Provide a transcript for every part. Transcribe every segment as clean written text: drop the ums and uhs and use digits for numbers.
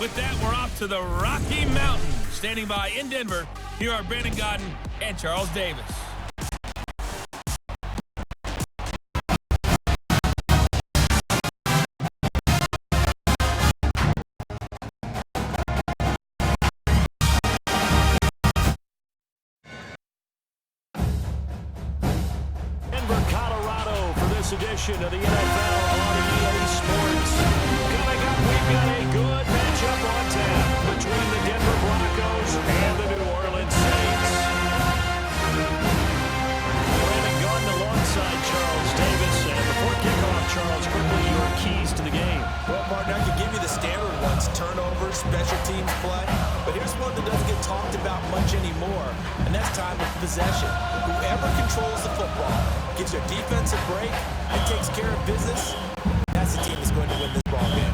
With that, we're off to the Rocky Mountains. Standing by in Denver, here are Brandon Godden and Charles Davis. Denver, Colorado for this edition of the NFL on EA Sports. Coming up, we've got a good matchup on tap between the Denver Broncos and the New Orleans Saints. Brandon Godden alongside Charles Davis. And before kickoff, Charles, quickly your keys to the game. Well, Martin, I can give you the standard ones, turnovers, special teams play. But here's one that doesn't get talked about much anymore, and that's time of possession. Whoever controls the football, gives their defense a break, and takes care of business, that's the team that's going to win this ball game.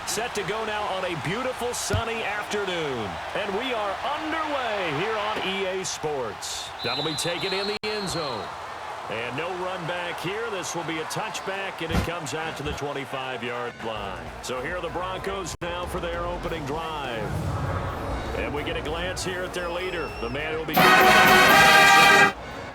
Set to go now on a beautiful sunny afternoon. And we are underway here on EA Sports. That'll be taken in the end zone. And no run back here. This will be a touchback, and it comes out to the 25-yard line. So here are the Broncos now for their opening drive. And we get a glance here at their leader, the man who will be...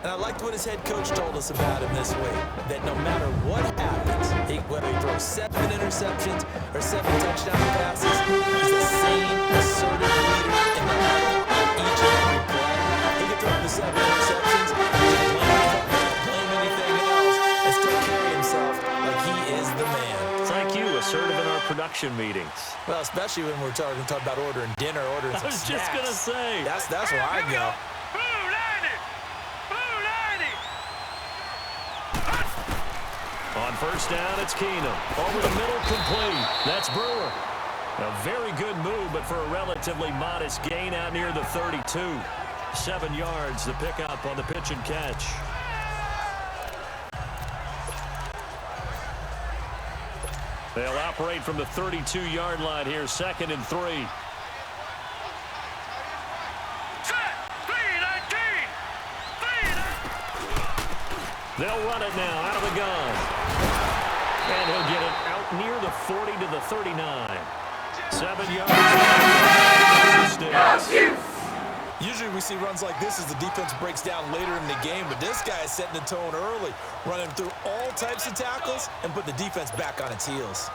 And I liked what his head coach told us about him this week, that no matter what happens, whether he throws 7 interceptions or 7 touchdown passes, he's the same assertive leader in the huddle each and every play. He can throw the 7 interceptions, blame anything else, and still carry himself like he is the man. It's like you, assertive in our production meetings. Well, especially when we're talking about ordering dinner, ordering some snacks. I was just going to say. That's where I go. On first down, it's Keenum. Over the middle, complete. That's Brewer. A very good move, but for a relatively modest gain out near the 32. 7 yards, the pickup on the pitch and catch. They'll operate from the 32-yard line here, 2nd and 3. They'll run it now out of the gun. And he'll get it out near the 40 to the 39. 7 yards. Usually we see runs like this as the defense breaks down later in the game, but this guy is setting the tone early, running through all types of tackles and put the defense back on its heels.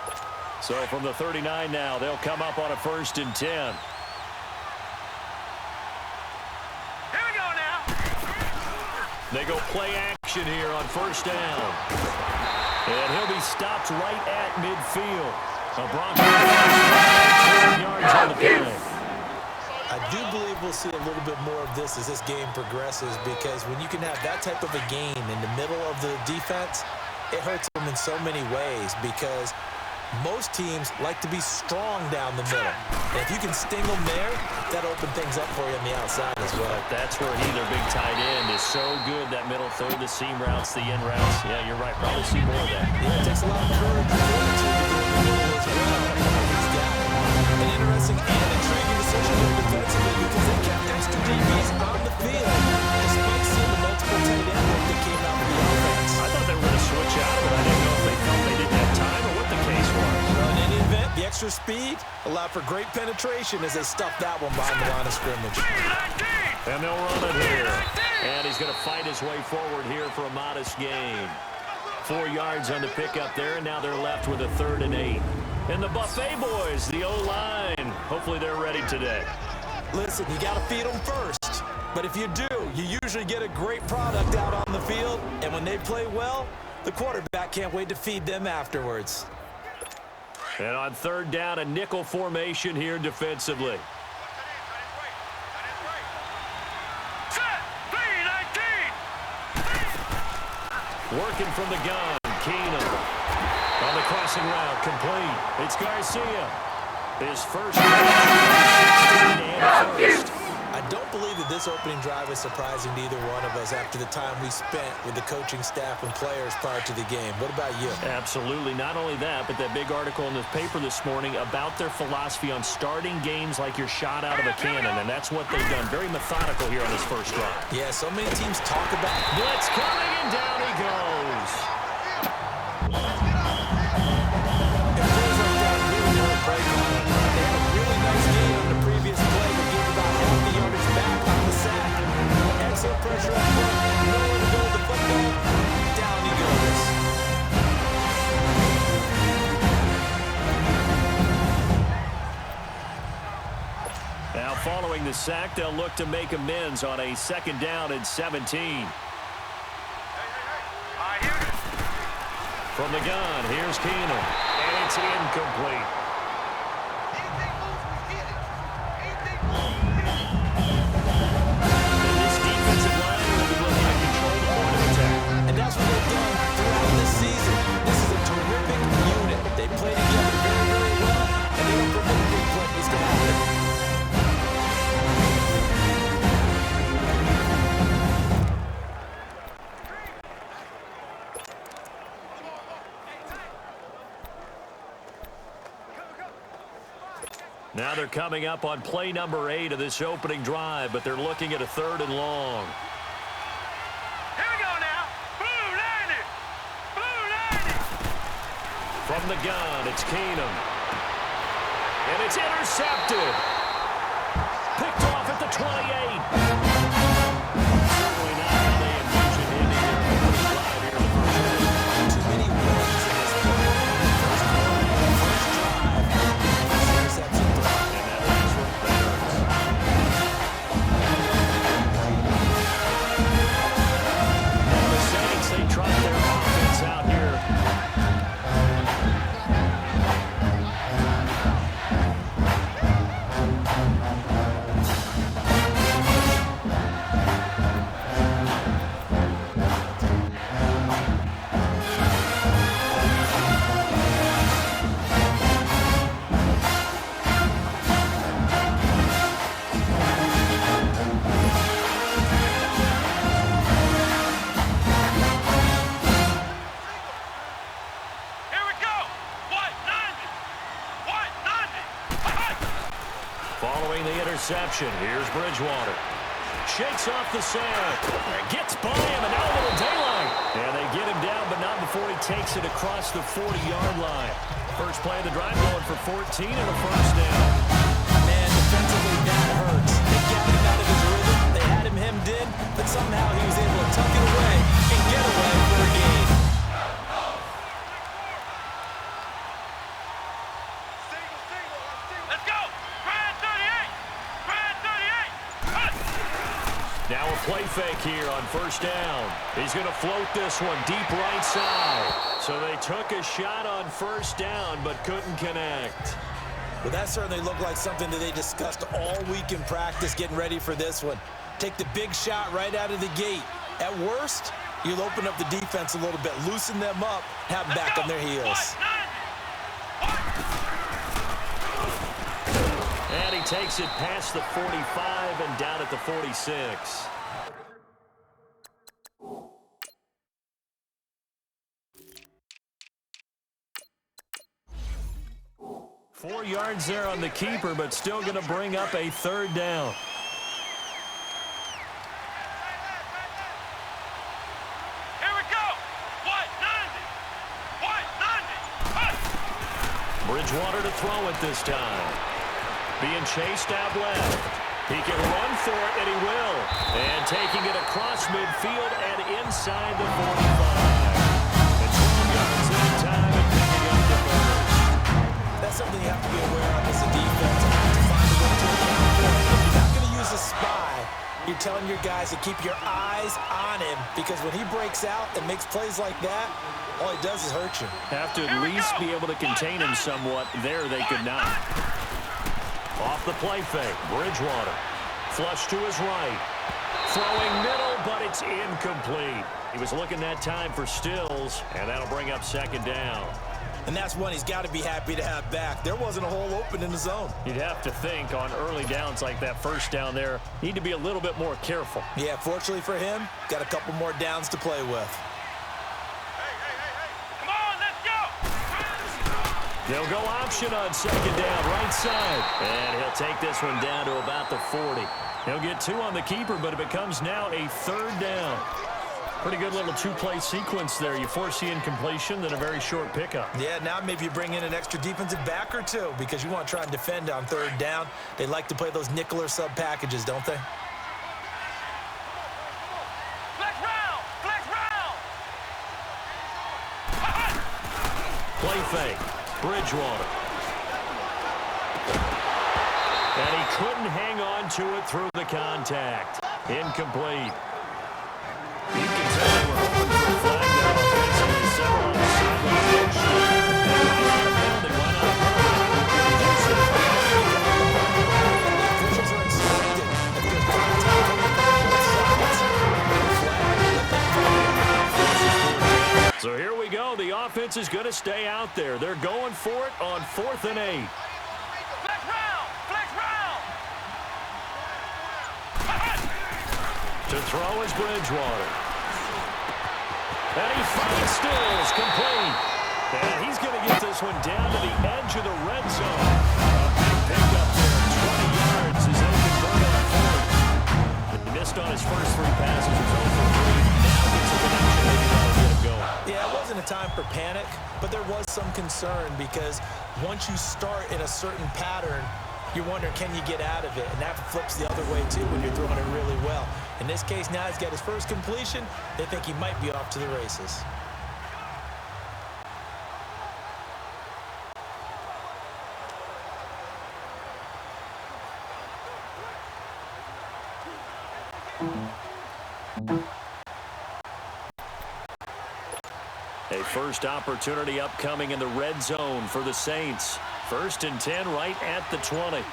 So from the 39 now, they'll come up on a 1st and 10. They go play action here on first down. And he'll be stopped right at midfield. A Broncos yards on the play. I do believe we'll see a little bit more of this as this game progresses, because when you can have that type of a game in the middle of the defense, it hurts them in so many ways, because most teams like to be strong down the middle. And if you can sting them there, that opens things up for you on the outside as well. That's where he, their big tight end, is so good. That middle third, the seam routes, the in routes. Yeah, you're right. Probably see more of that. Yeah, it takes a lot of courage and fortitude to go in the middle as well. He's got an interesting and intriguing decision here defensively, because they kept extra DBs on the field despite seeing the multiple tight end work that came out of the offense. I thought they were going to switch out, but I didn't know if they felt they didn't have time or what the case was. Well, in any event, the extra speed allowed for great penetration as they stuffed that one behind the line of scrimmage. And they'll run it here. And he's going to fight his way forward here for a modest gain. 4 yards on the pickup there, and now they're left with a 3rd and 8. And the Buffet boys, the O-line, hopefully they're ready today. Listen, you got to feed them first. But if you do, you usually get a great product out on the field. And when they play well, the quarterback can't wait to feed them afterwards. And on 3rd down, a nickel formation here defensively. Working from the gun, Keenum. On the crossing route, complete. It's Garcia. His first. I don't believe that this opening drive is surprising to either one of us after the time we spent with the coaching staff and players prior to the game. What about you? Absolutely. Not only that, but that big article in the paper this morning about their philosophy on starting games like you're shot out of a cannon, and that's what they've done. Very methodical here on this first drive. Yeah, so many teams talk about blitz coming, and down he goes. Excellent pressure up front, nowhere to build the football, down he goes. Now following the sack, they'll look to make amends on a 2nd down and 17. From the gun, here's Keenum, and it's incomplete. Now they're coming up on play number 8 of this opening drive, but they're looking at a 3rd and long. Here we go now. Blue 90. Blue 90. From the gun, it's Keenum. And it's intercepted. Picked off at the 28. Certainly not how they envisioned ending their opening drive here in the first half. Too many wins in this play. First drive, interception throw. And that last one, that hurts. And the Saints, they trot their offense out here. Interception. Here's Bridgewater. Shakes off the sack. Gets by him, and now a little daylight. And they get him down, but not before he takes it across the 40-yard line. First play of the drive going for 14 and a first down. Man, defensively, that hurts. They got him out of his rhythm. They had him hemmed in, but somehow he was able to tuck it away and get away for a gain. Now a play fake here on first down. He's going to float this one deep right side. So they took a shot on first down but couldn't connect. Well, that certainly looked like something that they discussed all week in practice getting ready for this one. Take the big shot right out of the gate. At worst, you'll open up the defense a little bit, loosen them up, have them back on their heels. And he takes it past the 45 and down at the 46. Four yards there on the keeper, but still going to bring up a 3rd down. Here we go. White 90. Bridgewater to throw it this time. Being chased out left. He can run for it, and he will. And taking it across midfield and inside the 45. And 12 yards that time and picking up the first. That's something you have to be aware of as a defense. You have to find a way to account for it. If you're not going to use a spy, you're telling your guys to keep your eyes on him, because when he breaks out and makes plays like that, all he does is hurt you. Have to at least be able to contain him somewhat. There they could not. Off the play fake, Bridgewater. Flush to his right. Throwing middle, but it's incomplete. He was looking that time for Stills, and that'll bring up 2nd down. and that's one he's got to be happy to have back. There wasn't a hole open in the zone. You'd have to think on early downs like that first down there, need to be a little bit more careful. Yeah, fortunately for him, got a couple more downs to play with. Come on, let's go. They'll go option on second down, right side. And he'll take this one down to about the 40. He'll get 2 on the keeper, but it becomes now a 3rd down. Pretty good little 2-play sequence there. You force the incompletion, then a very short pickup. Yeah, now maybe you bring in an extra defensive back or 2 because you want to try and defend on 3rd down. They like to play those nickel or sub packages, don't they? Flex round, flex round. Play fake. Bridgewater. And he couldn't hang on to it through the contact. Incomplete. You can tell they were hoping for a flag there offensively. Several on the sideline. They went out. Officials are instructed. If there's contact on both sides, So here we go. The offense is going to stay out there. They're going for it on 4th and 8. Flex round, flex round. To throw is Bridgewater. And he finds Stills, complete. And he's going to get this one down to the edge of the red zone. A big pickup there, 20 yards as they convert on 4th. He missed on his first 3 passes. He's over 3. Now gets a connection. Maybe that'll get him going. yeah, it wasn't a time for panic, but there was some concern because once you start in a certain pattern, you're wondering, can you get out of it? And that flips the other way, too, when you're throwing it really well. In this case, now he's got his first completion. They think he might be off to the races. A first opportunity upcoming in the red zone for the Saints. 1st and 10 right at the 20.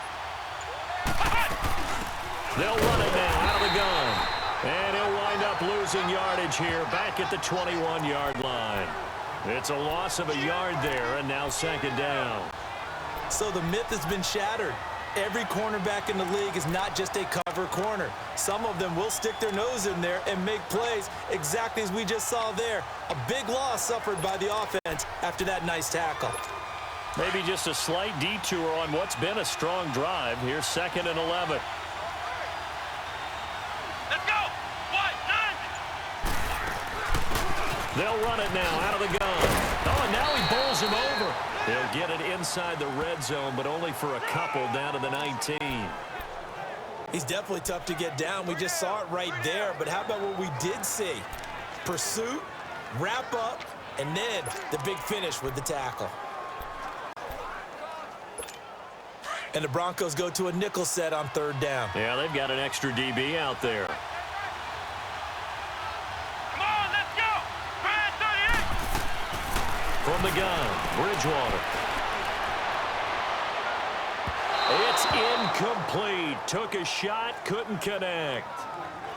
They'll run it now out of the gun. And he'll wind up losing yardage here back at the 21-yard line. It's a loss of a yard there, and now 2nd down. So the myth has been shattered. Every cornerback in the league is not just a cover corner. Some of them will stick their nose in there and make plays exactly as we just saw there. A big loss suffered by the offense after that nice tackle. Maybe just a slight detour on what's been a strong drive. Here's 2nd and 11. Let's go. 1, 9. They'll run it now out of the gun. Oh, and now he bowls him over. He'll get it inside the red zone, but only for a couple down to the 19. He's definitely tough to get down. We just saw it right there. But how about what we did see? Pursuit, wrap up, and then the big finish with the tackle. And the Broncos go to a nickel set on 3rd down. Yeah, they've got an extra DB out there. Come on, let's go. Brad 38. From the gun, Bridgewater. It's incomplete. Took a shot, couldn't connect.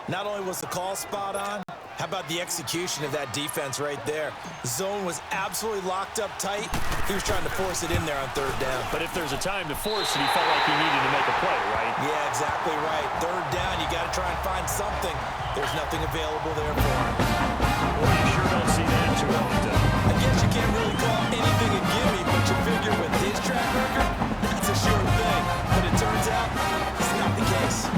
Not only was the call spot on, how about the execution of that defense right there? The zone was absolutely locked up tight. He was trying to force it in there on 3rd down. But if there's a time to force it, he felt like he needed to make a play, right? Yeah, exactly right. 3rd down, you got to try and find something. There's nothing available there for him. Well, you sure don't see that too often. I guess you can't really call anything a gimme, but you figure with his track record, that's a sure thing. But it turns out it's not the case.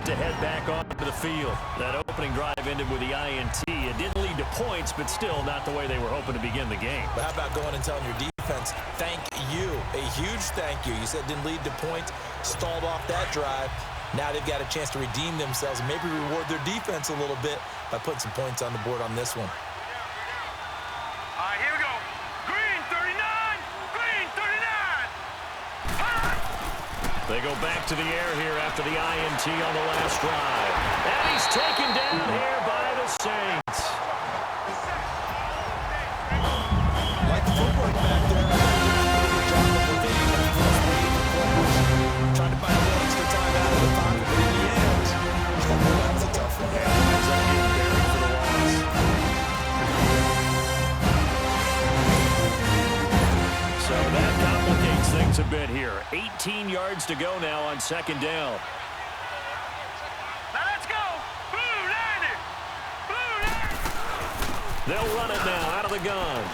To head back onto the field. That opening drive ended with the INT. It didn't lead to points, but still not the way they were hoping to begin the game. But how about going and telling your defense, thank you, a huge thank you. You said it didn't lead to points, stalled off that drive. Now they've got a chance to redeem themselves and maybe reward their defense a little bit by putting some points on the board on this one. All right, here we go. Green 39. Green 39. They go back to the air here after the INT on the last drive. And he's taken down here by the Saints. Like the footwork back there. Trying to find a little extra time out of the pocket, but in the end, that's a tough one. That complicates things a bit here. 18 yards to go now on second down. Now let's go. Blue 90. Blue 90. They'll run it now out of the gun.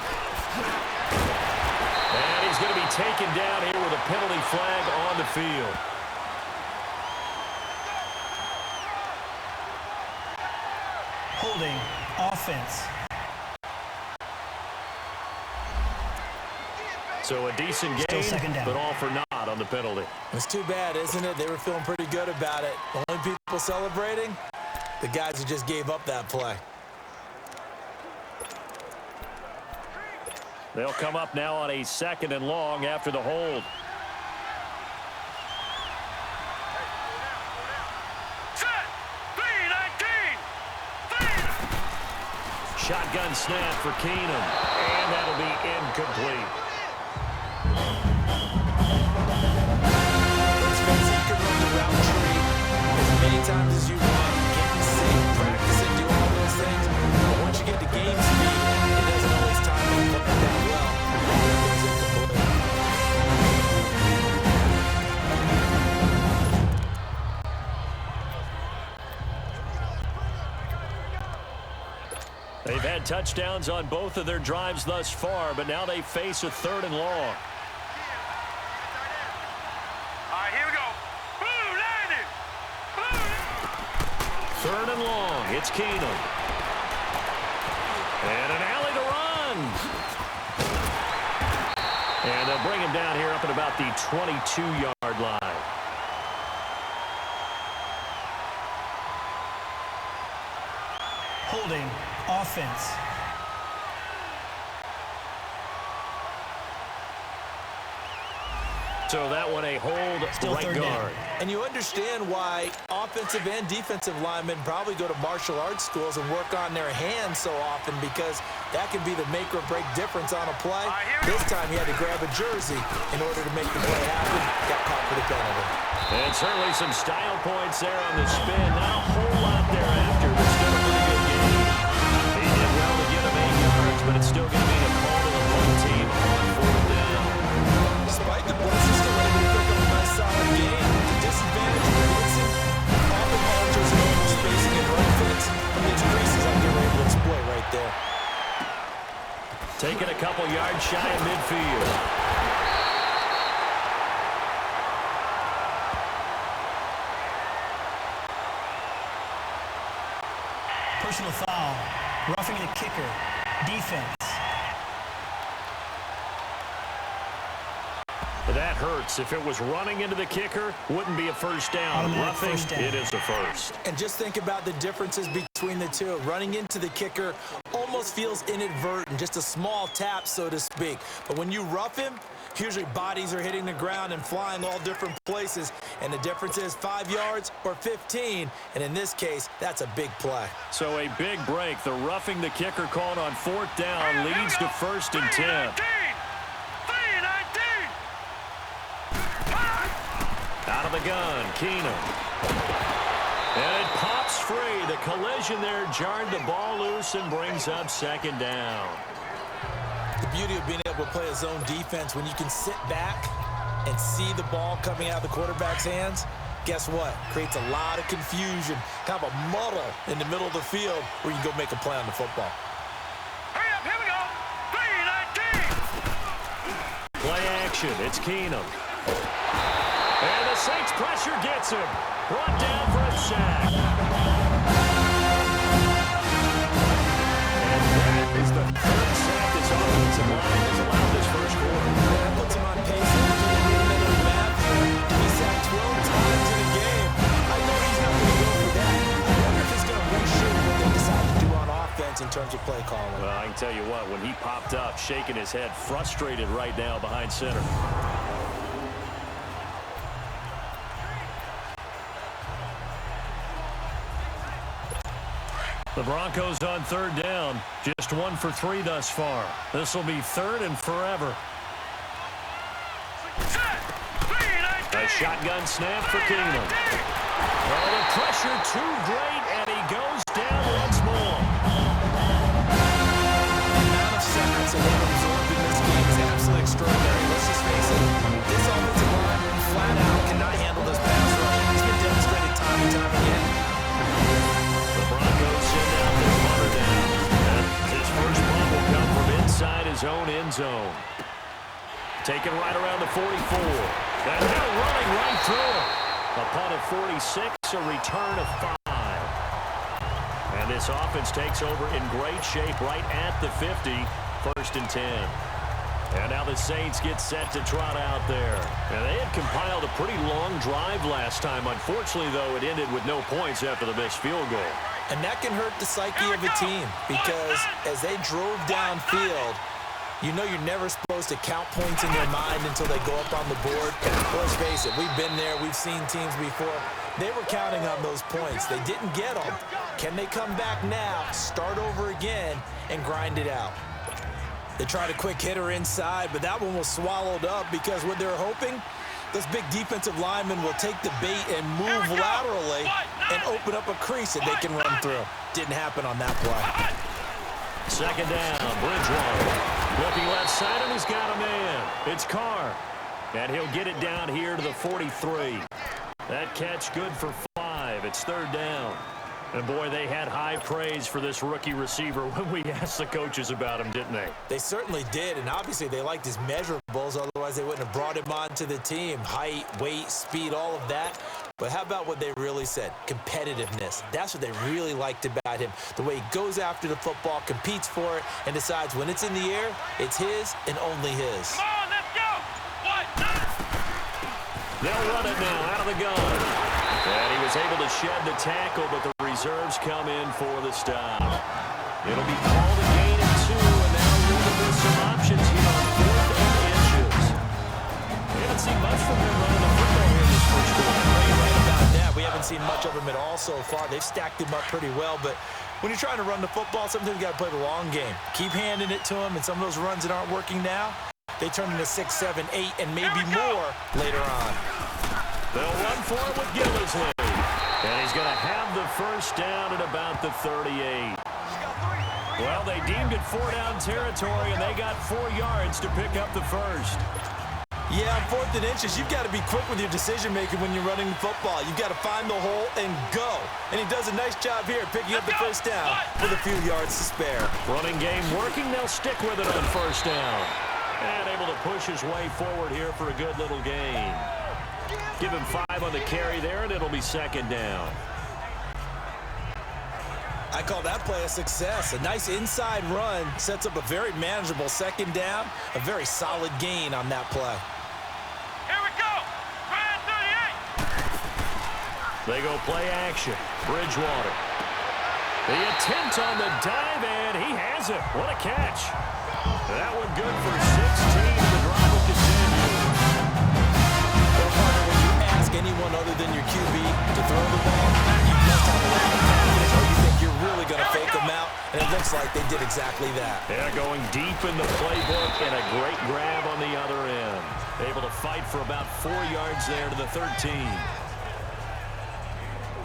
And he's going to be taken down here with a penalty flag on the field. Holding offense. So a decent Still game, second down. but all for naught on the penalty. It's too bad, isn't it? They were feeling pretty good about it. Only people celebrating, the guys who just gave up that play. They'll come up now on a second and long after the hold. Set. 3-19. Shotgun snap for Keenum, and that'll be incomplete. Let's face it, you can run the route tree as many times as you want. Get in sync, practice it, do all those things. But once you get to game speed, it doesn't always time up that well. It's incomplete. They've had touchdowns on both of their drives thus far, but now they face a third and long. All right, here we go. Blue 90. Blue 90. Third and long. It's Keenum. And an alley to run. And they'll bring him down here up at about the 22-yard line. Holding offense. So that one a hold Still right third down. guard. And you understand why offensive and defensive linemen probably go to martial arts schools and work on their hands so often, because that can be the make or break difference on a play. This time he had to grab a jersey in order to make the play happen. Got caught for the penalty. And certainly some style points there on the spin. Not a whole lot thereafter, but still a pretty good game. He did well to get him 8 yards, but it's still going to be a call to the home team on fourth down. Despite the blitz, he's still able to pick up a nice solid game. The disadvantage of blitzing often alters normal spacing and run fits. These creases like they were able to exploit right there. Taking a couple yards shy of midfield. Personal foul. Roughing the kicker. Defense. That hurts. If it was running into the kicker, wouldn't be a first down. Automatic Roughing, first down. it is a first. And just think about the differences between the two. Running into the kicker almost feels inadvertent, just a small tap, so to speak. But when you rough him, usually bodies are hitting the ground and flying all different places. And the difference is 5 yards or 15. And in this case, that's a big play. So a big break. The roughing the kicker called on fourth down leads to 1st and 10. 3-19. Out of the gun, Keenum. And it pops free. The collision there jarred the ball loose and brings up second down. The beauty of being able to play a zone defense, when you can sit back and see the ball coming out of the quarterback's hands, guess what? Creates a lot of confusion, kind of a muddle in the middle of the field where you can go make a play on the football. Hurry up, here we go. 3-19. Play action. It's Keenum. And the Saints pressure gets him. Brought down for a sack. And that is the third sack this offensive line has allowed this first quarter. That puts him on pace for another math here. He sacked 12 times in a game. I know he's not going to go for that. I wonder if he's going to reshape what they decide to do on offense in terms of play calling. Well, I can tell you what, when he popped up, shaking his head, frustrated right now behind center. The Broncos on third down. Just 1 for 3 thus far. This will be third and forever. Set. 3-19. A shotgun snap for Keenum. Oh, the pressure too great, and he goes down once more. The amount of sacks that they've absorbed in this game is absolutely extraordinary. Let's zone. Taken right around the 44. And now running right through it. A punt of 46, a return of 5. And this offense takes over in great shape right at the 50, 1st and 10. And now the Saints get set to trot out there. And they had compiled a pretty long drive last time. Unfortunately, though, it ended with no points after the missed field goal. And that can hurt the psyche of a team because as they drove downfield, you know you're never supposed to count points in their mind until they go up on the board. Let's face it, we've been there. We've seen teams before. They were counting on those points. They didn't get them. Can they come back now, start over again, and grind it out? They tried a quick hitter inside, but that one was swallowed up because what they're hoping, those big defensive linemen will take the bait and move laterally and open up a crease that they can run through. Didn't happen on that play. 2nd down, Bridgewater. Looking left side, and he's got a man. It's Carr. And he'll get it down here to the 43. That catch good for 5. It's 3rd down. And, boy, they had high praise for this rookie receiver when we asked the coaches about him, didn't they? They certainly did, and obviously they liked his measurables. Otherwise, they wouldn't have brought him onto the team. Height, weight, speed, all of that. But how about what they really said? Competitiveness. That's what they really liked about him. The way he goes after the football, competes for it, and decides when it's in the air, it's his and only his. Come on, let's go. They'll run it now out of the gun. And he was able to shed the tackle, but the reserves come in for the stop. It'll be called a gain of 2, and now looking with some options here on 4th and inches. We haven't seen much from him running the football here this first quarter. You're right about that. We haven't seen much of him at all so far. They've stacked him up pretty well, but when you're trying to run the football, sometimes you got to play the long game. Keep handing it to him, and some of those runs that aren't working now, they turn into 6, 7, 8, and maybe more later on. They'll run for it with Gillislee. And he's going to have the first down at about the 38. Well, they deemed it 4-down territory, and they got 4 yards to pick up the first. Yeah, on 4th and inches, you've got to be quick with your decision-making when you're running the football. You've got to find the hole and go. And he does a nice job here picking up the first down with a few yards to spare. Running game working. They'll stick with it on 1st down. And able to push his way forward here for a good little gain. Give him 5 on the carry there, and it'll be 2nd down. I call that play a success. A nice inside run sets up a very manageable 2nd down. A very solid gain on that play. Here we go. Grand 38. They go play action. Bridgewater. The attempt on the dive, and he has it. What a catch. That one good for 16. The drive will continue. Anyone other than your QB to throw the ball, you must have a lot of confidence, or you think you're really going to fake them out, and it looks like they did exactly that. Yeah, going deep in the playbook and a great grab on the other end. Able to fight for about 4 yards there to the 13.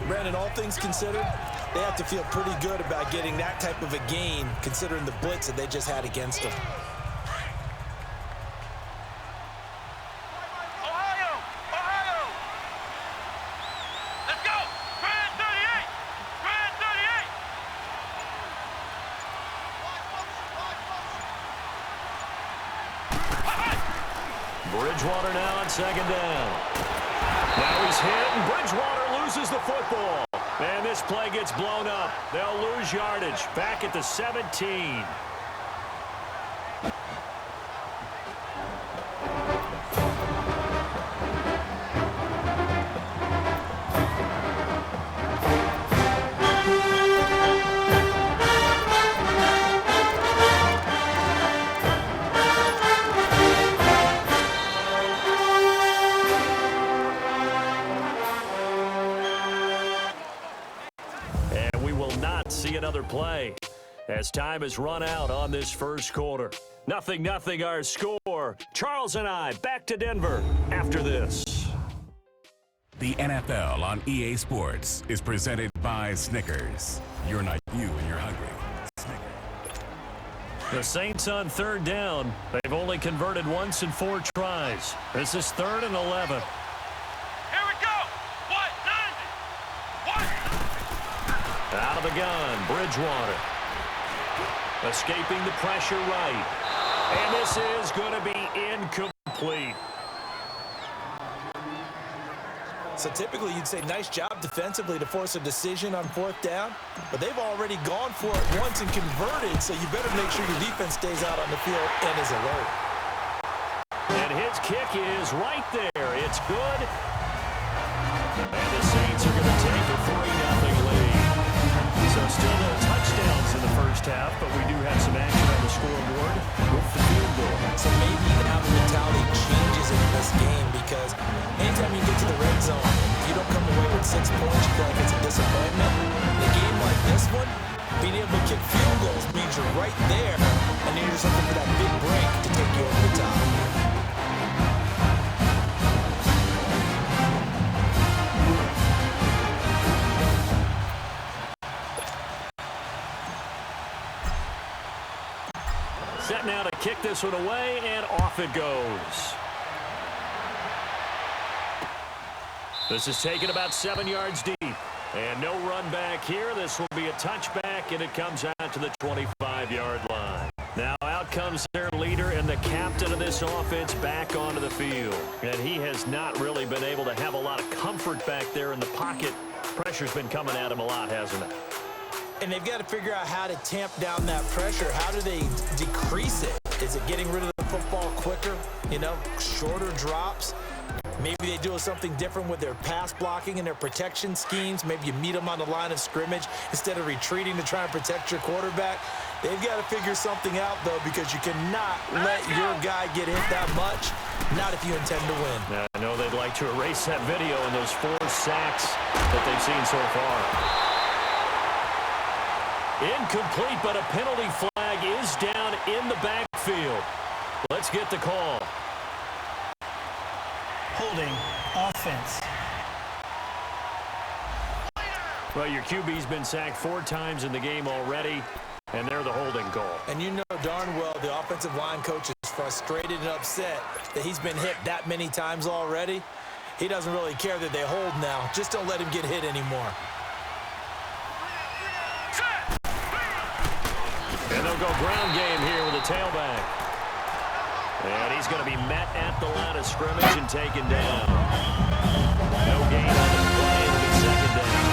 Brandon, all things considered, they have to feel pretty good about getting that type of a gain, considering the blitz that they just had against them. Bridgewater now on 2nd down. Now he's hit, and Bridgewater loses the football. And this play gets blown up. They'll lose yardage back at the 17. Another play as time has run out on this first quarter. 0-0 our score. Charles and I back to Denver after this. The NFL on EA Sports is presented by Snickers. You're not you and you're hungry. Snickers. The Saints on 3rd down. They've only converted once in 4 tries. This is 3rd and 11. Out of the gun, Bridgewater. Escaping the pressure right. And this is going to be incomplete. So typically you'd say nice job defensively to force a decision on 4th down, but they've already gone for it once and converted, so you better make sure your defense stays out on the field and is alert. And his kick is right there. It's good. And the Saints are going to take a 3-0 lead. So still no touchdowns in the first half, but we do have some action on the scoreboard with the field goal. So maybe now the mentality changes in this game, because anytime you get to the red zone, if you don't come away with 6 points, you feel like it's a disappointment. In a game like this one, being able to kick field goals means you're right there, and you need something for that big break to take you over the top. Set now to kick this one away, and off it goes. This is taken about 7 yards deep. And no run back here. This will be a touchback, and it comes out to the 25-yard line. Now out comes their leader and the captain of this offense back onto the field. And he has not really been able to have a lot of comfort back there in the pocket. Pressure's been coming at him a lot, hasn't it? And they've got to figure out how to tamp down that pressure. How do they decrease it? Is it getting rid of the football quicker? You know, shorter drops? Maybe they do something different with their pass blocking and their protection schemes. Maybe you meet them on the line of scrimmage instead of retreating to try and protect your quarterback. They've got to figure something out, though, because you cannot let your guy get hit that much, not if you intend to win. I know they'd like to erase that video and those 4 sacks that they've seen so far. Incomplete, but a penalty flag is down in the backfield. Let's get the call. Holding, offense. Well, your QB's been sacked 4 times in the game already, and they're the holding call. And you know darn well the offensive line coach is frustrated and upset that he's been hit that many times already. He doesn't really care that they hold now. Just don't let him get hit anymore. And they'll go ground game here with a tailback. And he's going to be met at the line of scrimmage and taken down. No gain on the play. It'll be second down.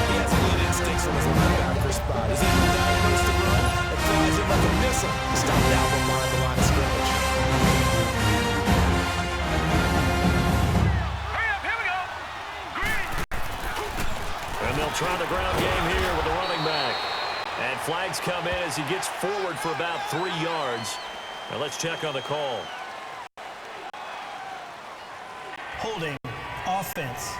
He has good instincts from his linebacker spot. He's able to diagnose the run and flies in like a missile. Stop down behind the line of scrimmage. Hurry up, here we go. Green. And they'll try the ground game here with the running back. And flags come in as he gets forward for about 3 yards. Now let's check on the call. Holding, offense.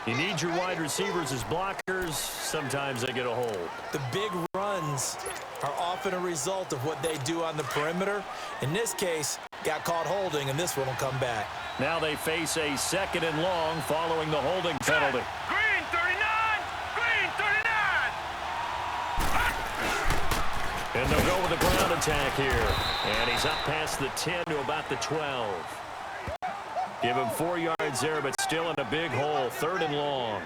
You need your wide receivers as blockers. Sometimes they get a hold. The big runs are often a result of what they do on the perimeter. In this case, got caught holding, and this one will come back. Now they face a 2nd and long following the holding penalty. Green 39. Green 39. And they'll go with the ground attack here. And he's up past the 10 to about the 12. Give him 4 yards there, but still in a big hole. 3rd and long.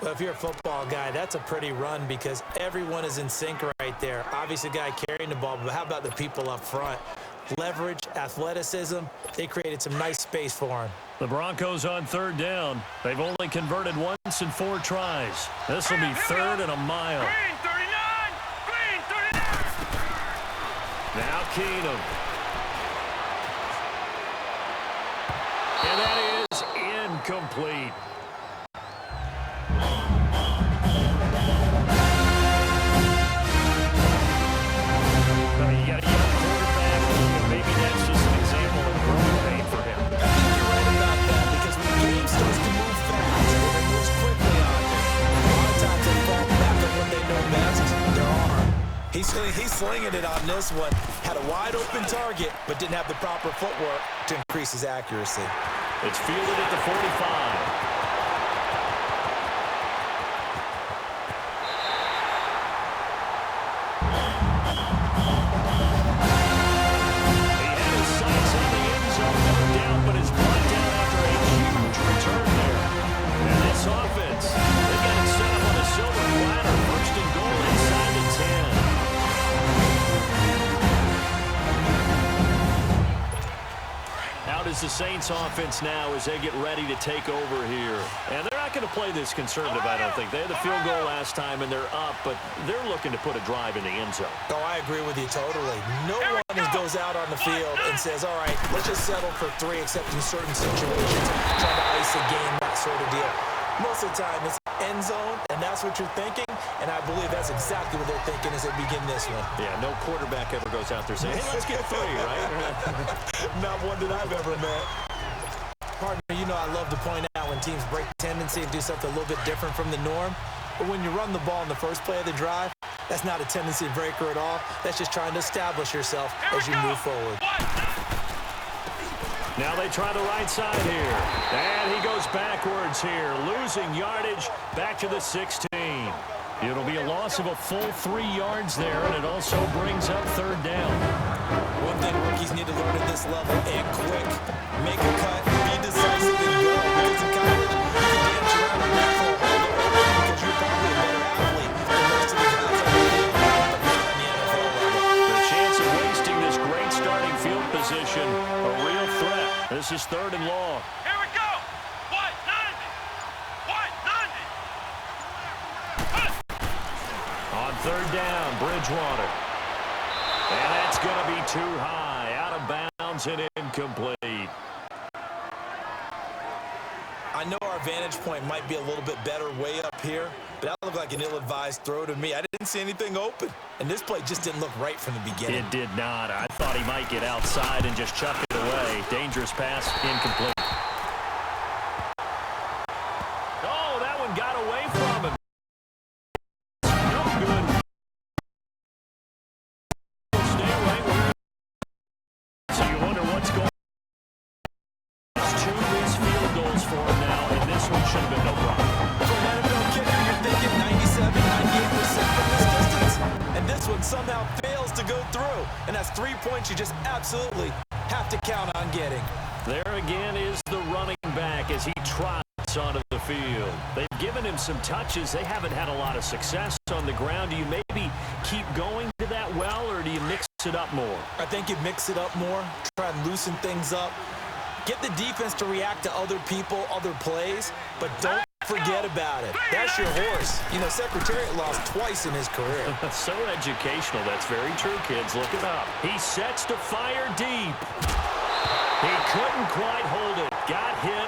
Well, if you're a football guy, that's a pretty run because everyone is in sync right there. Obviously, the guy carrying the ball, but how about the people up front? Leverage, athleticism, they created some nice space for him. The Broncos on 3rd down. They've only converted once in 4 tries. This will be 3rd and a mile. Green 39. Green 39. Now Keenum. And that is incomplete. You got a young quarterback. Maybe that's just an example of growing pain for him. I think you're right about that because when the game starts to move fast and it moves quickly on you, a lot of times they fall back on what they know best, their arm. He's slinging it on this one. Had a wide open target, but didn't have the proper footwork to increase his accuracy. It's fielded at the 45. But it's brought down after a huge return there. And this offense, they've got to the Saints offense now as they get ready to take over here. And they're not going to play this conservative, I don't think. They had the field goal last time, and they're up, but they're looking to put a drive in the end zone. Oh, I agree with you totally. No one goes out on the field and says, all right, let's just settle for 3, except in certain situations, trying to ice a game, that sort of deal. Most of the time, it's end zone, and that's what you're thinking, and I believe that's exactly what they're thinking as they begin this one. Yeah, no quarterback ever goes out there saying, hey, let's get 3, right? Not one that I've ever met. Partner, you know I love to point out when teams break tendency and do something a little bit different from the norm, but when you run the ball in the first play of the drive, that's not a tendency breaker at all. That's just trying to establish yourself as you move forward. Now they try the right side here. And he goes backwards here, losing yardage back to the 16. It'll be a loss of a full 3 yards there, and it also brings up 3rd down. One thing rookies need to learn at this level, and quick, make a cut, be decisive, and go. Because in college, you can dance around and wait for a hold to open because you're probably a better athlete than most of the guys on the field, but not on the NFL level. The chance of wasting this great starting field position, a real threat. This is 3rd and long. Here we go. 190. On 3rd down, Bridgewater. And that's going to be too high, out of bounds and incomplete. I know our vantage point might be a little bit better way up here, but that looked like an ill-advised throw to me. I didn't see anything open, and this play just didn't look right from the beginning. It did not. I thought he might get outside and just chuck it away. Dangerous pass, incomplete. Oh, that one got away from him. No good. Stay away with it. So you wonder what's going on. It's 2 missed field goals for him now, and this one should have been no problem. For an NFL kicker, you're thinking 97, 98% from this distance, and this one somehow fails to go through, and that's 3 points you just absolutely have to count on getting. There again is the running back as he trots onto the field. They've given him some touches. They haven't had a lot of success on the ground. Do you maybe keep going to that well, or do you mix it up more? I think you mix it up more, try and loosen things up. Get the defense to react to other people, other plays, but don't forget about it. That's your horse. You know, Secretariat lost twice in his career. So educational. That's very true, kids. Look it up. He sets to fire deep. He couldn't quite hold it. Got hit.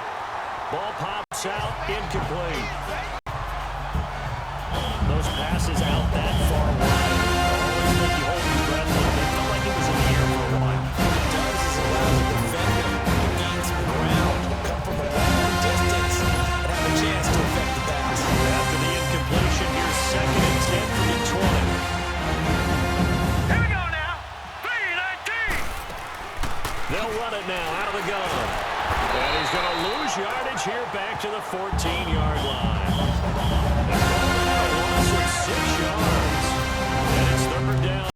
Ball pops out. Incomplete. Those passes out that far wide. Always make you hold your breath a little bit. Felt like it was in the air for a while. What it does is allow the defender to gain some ground, come from a long distance, and have a chance to affect the pass. After the incompletion, here's 2nd and 10 from the 20. Here we go now. 319. They'll run it now out of the gun. And he's going to lose yardage here back to the 14-yard line. A loss of 6 yards. And it's 3rd down.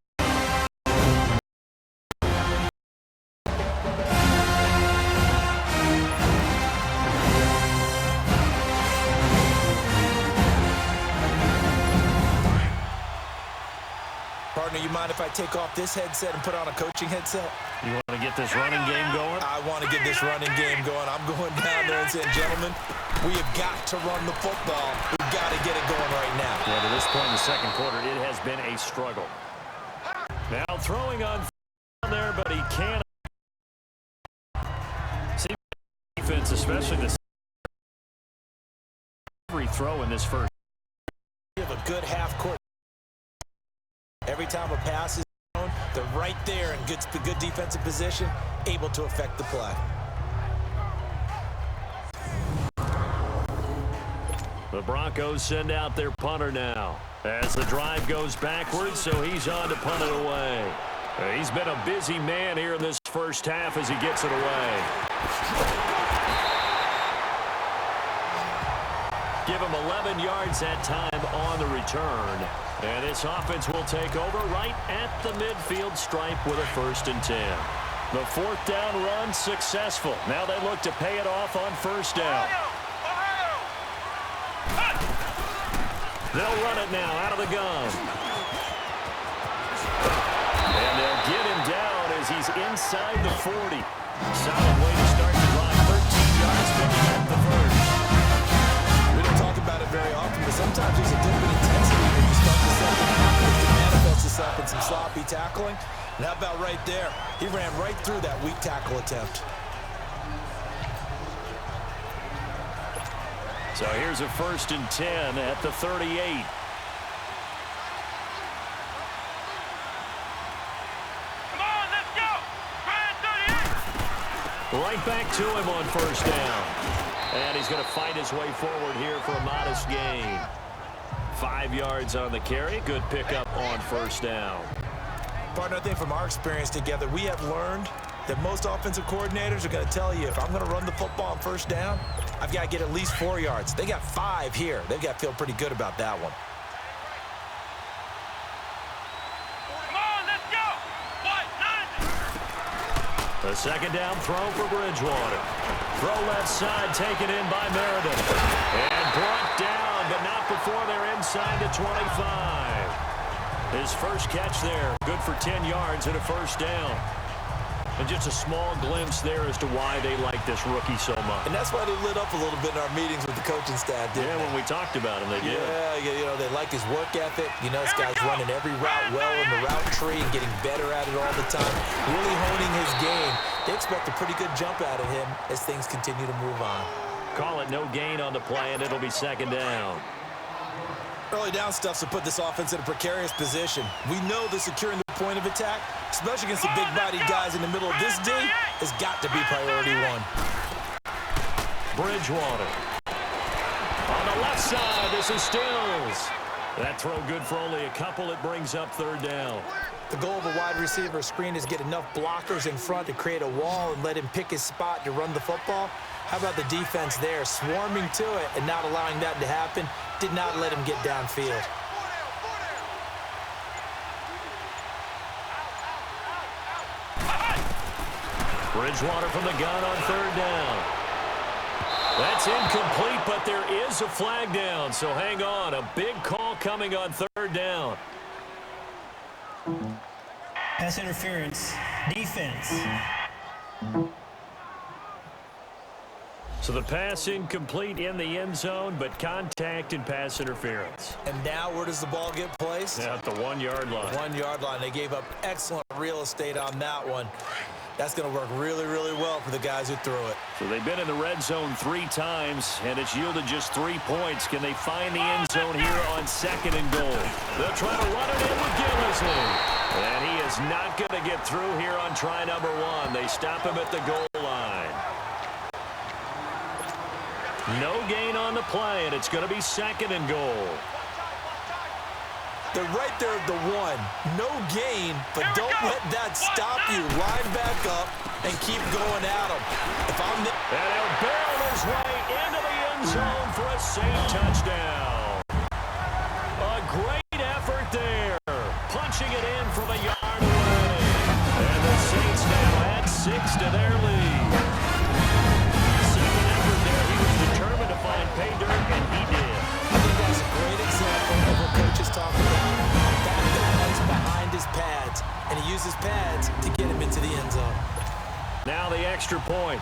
Partner, you mind if I take off this headset and put on a coaching headset? You want to get this running game going? I want to get this running game going. I'm going down there and saying, gentlemen, we have got to run the football. We've got to get it going right now. Well, to this point in the 2nd quarter, it has been a struggle. Now throwing on there, but he can't. See defense, especially this every throw in this first. You have a good half-court. Every time a pass is thrown, they're right there in good defensive position, able to affect the play. The Broncos send out their punter now as the drive goes backwards, so he's on to punt it away. He's been a busy man here in this first half as he gets it away. Give him 11 yards that time on the return. And this offense will take over right at the midfield stripe with a 1st and 10. The 4th down run successful. Now they look to pay it off on 1st down. They'll run it now out of the gun. And they'll get him down as he's inside the 40. Solid way to start sometimes there's a dip in intensity when you start the second half. It can manifest itself in some sloppy tackling. And how about right there? He ran right through that weak tackle attempt. So here's a 1st and 10 at the 38. Right back to him on 1st down. And he's going to fight his way forward here for a modest gain. 5 yards on the carry. Good pickup on 1st down. Partner, I think from our experience together, we have learned that most offensive coordinators are going to tell you, if I'm going to run the football on 1st down, I've got to get at least 4 yards. They got 5 here. They've got to feel pretty good about that one. The 2nd down throw for Bridgewater. Throw left side taken in by Meredith. And brought down, but not before they're inside the 25. His first catch there, good for 10 yards and a 1st down. And just a small glimpse there as to why they like this rookie so much. And that's why they lit up a little bit in our meetings with the coaching staff, didn't they? When we talked about him, they did. Yeah, they like his work ethic. You know, this guy's running every route well in the route tree and getting better at it all the time. Really honing his game. They expect a pretty good jump out of him as things continue to move on. Call it no gain on the play, and it'll be 2nd down. Early down stuffs to put this offense in a precarious position. We know that securing the point of attack, especially against the big-bodied guys in the middle of this D, has got to be priority 1. Bridgewater. On the left side, this is Stills. That throw good for only a couple. It brings up 3rd down. The goal of a wide receiver screen is get enough blockers in front to create a wall and let him pick his spot to run the football. How about the defense there, swarming to it and not allowing that to happen? Did not let him get downfield. Bridgewater from the gun on 3rd down. That's incomplete, but there is a flag down, so hang on. A big call coming on 3rd down. Pass interference. Defense. So the pass incomplete in the end zone, but contact and pass interference. And now where does the ball get placed? At the 1-yard line. 1-yard line. They gave up excellent real estate on that one. That's going to work really, really well for the guys who threw it. So they've been in the red zone 3 times, and it's yielded just 3 points. Can they find the end zone here on 2nd and goal? They'll try to run it in with Gillisley. And he is not going to get through here on try number 1. They stop him at the goal line. No gain on the play, and it's going to be 2nd and goal. They're right there at the 1. No gain, but don't let that stop you. Line back up and keep going at them. And he'll barrel his way into the end zone for a safe touchdown. A great effort there. Punching it in from a yard away. And the Saints now add 6 to their lead. Second effort there. He was determined to find pay dirt, and he did. I think that's a great example of what coaches talk about. Back that runs behind his pads, and he uses pads to get him into the end zone. Now the extra point.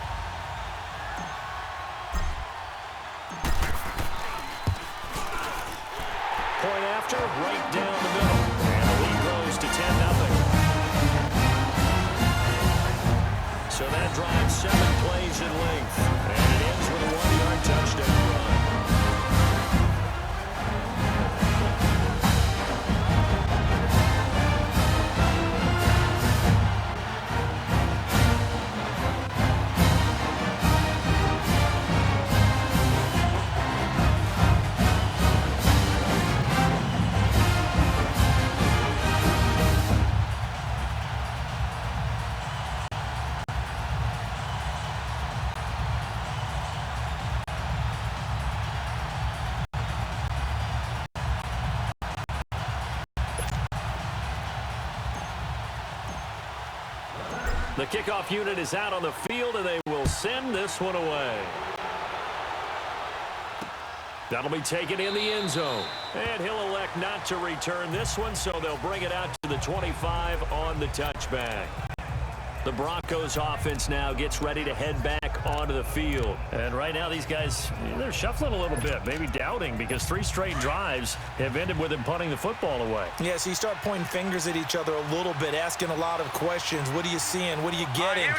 Point after, right down the middle. And the lead grows to 10-0. So that drives 7 plays in length. And it ends with a 1-yard touchdown run. The kickoff unit is out on the field, and they will send this one away. That'll be taken in the end zone. And he'll elect not to return this one, so they'll bring it out to the 25 on the touchback. The Broncos offense now gets ready to head back onto the field. And right now these guys, they're shuffling a little bit, maybe doubting, because 3 straight drives have ended with them punting the football away. Yeah, so you start pointing fingers at each other a little bit, asking a lot of questions. What are you seeing? What are you getting?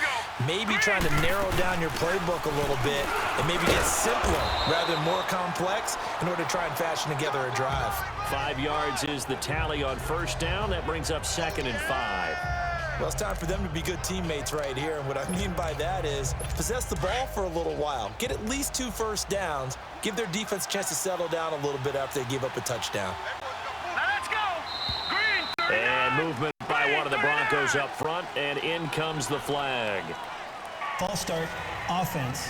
Maybe trying to narrow down your playbook a little bit and maybe get simpler rather than more complex in order to try and fashion together a drive. 5 yards is the tally on first down. That brings up 2nd and 5. Well, it's time for them to be good teammates right here. And what I mean by that is possess the ball for a little while. Get at least 2 first downs. Give their defense a chance to settle down a little bit after they give up a touchdown. Now let's go. Green. And movement by one of the Broncos up front, and in comes the flag. False start, offense.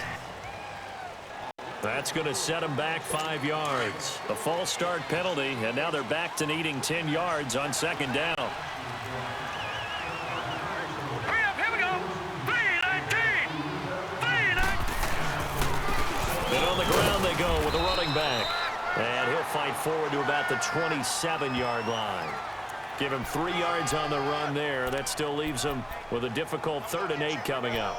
That's going to set them back 5 yards. A false start penalty, and now they're back to needing 10 yards on 2nd down. And on the ground they go with a running back. And he'll fight forward to about the 27-yard line. Give him 3 yards on the run there. That still leaves him with a difficult 3rd and 8 coming up.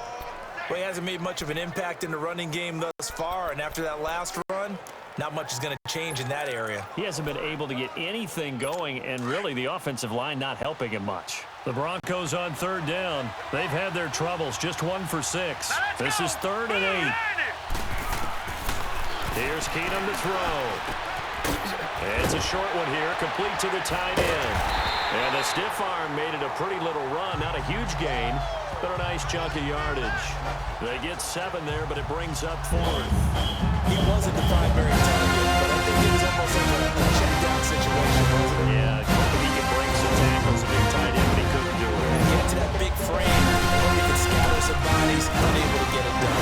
Well, he hasn't made much of an impact in the running game thus far, and after that last run, not much is going to change in that area. He hasn't been able to get anything going, and really the offensive line not helping him much. The Broncos on 3rd down. They've had their troubles, just 1 for 6. This is 3rd and 8. Here's Keenum to throw. And it's a short one here, complete to the tight end. And the stiff arm made it a pretty little run. Not a huge gain, but a nice chunk of yardage. They get 7 there, but it brings up 4th. He wasn't the primary target, but I think it was almost like a check-down situation, wasn't it? Yeah, hoping he can break some tackles, a big tight end, but he couldn't do it. Get to that big frame, hoping he can scatter some bodies, unable to get it done.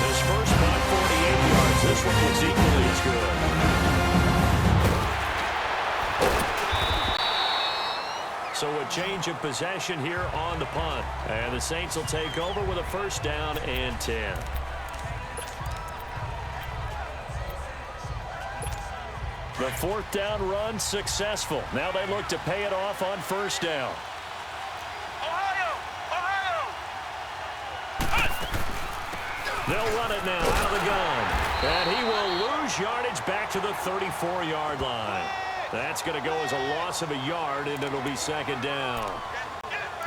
His first punt, 48 yards. This one was equally as good. So a change of possession here on the punt. And the Saints will take over with a 1st down and 10. The 4th down run successful. Now they look to pay it off on 1st down. They'll run it now out of the gun. And he will lose yardage back to the 34-yard line. That's going to go as a loss of a yard, and it'll be 2nd down.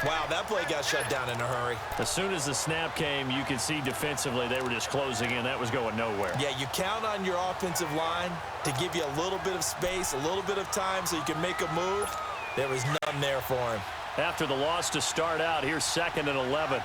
Wow, that play got shut down in a hurry. As soon as the snap came, you could see defensively they were just closing in. That was going nowhere. Yeah, you count on your offensive line to give you a little bit of space, a little bit of time so you can make a move. There was none there for him. After the loss to start out, here's 2nd and 11.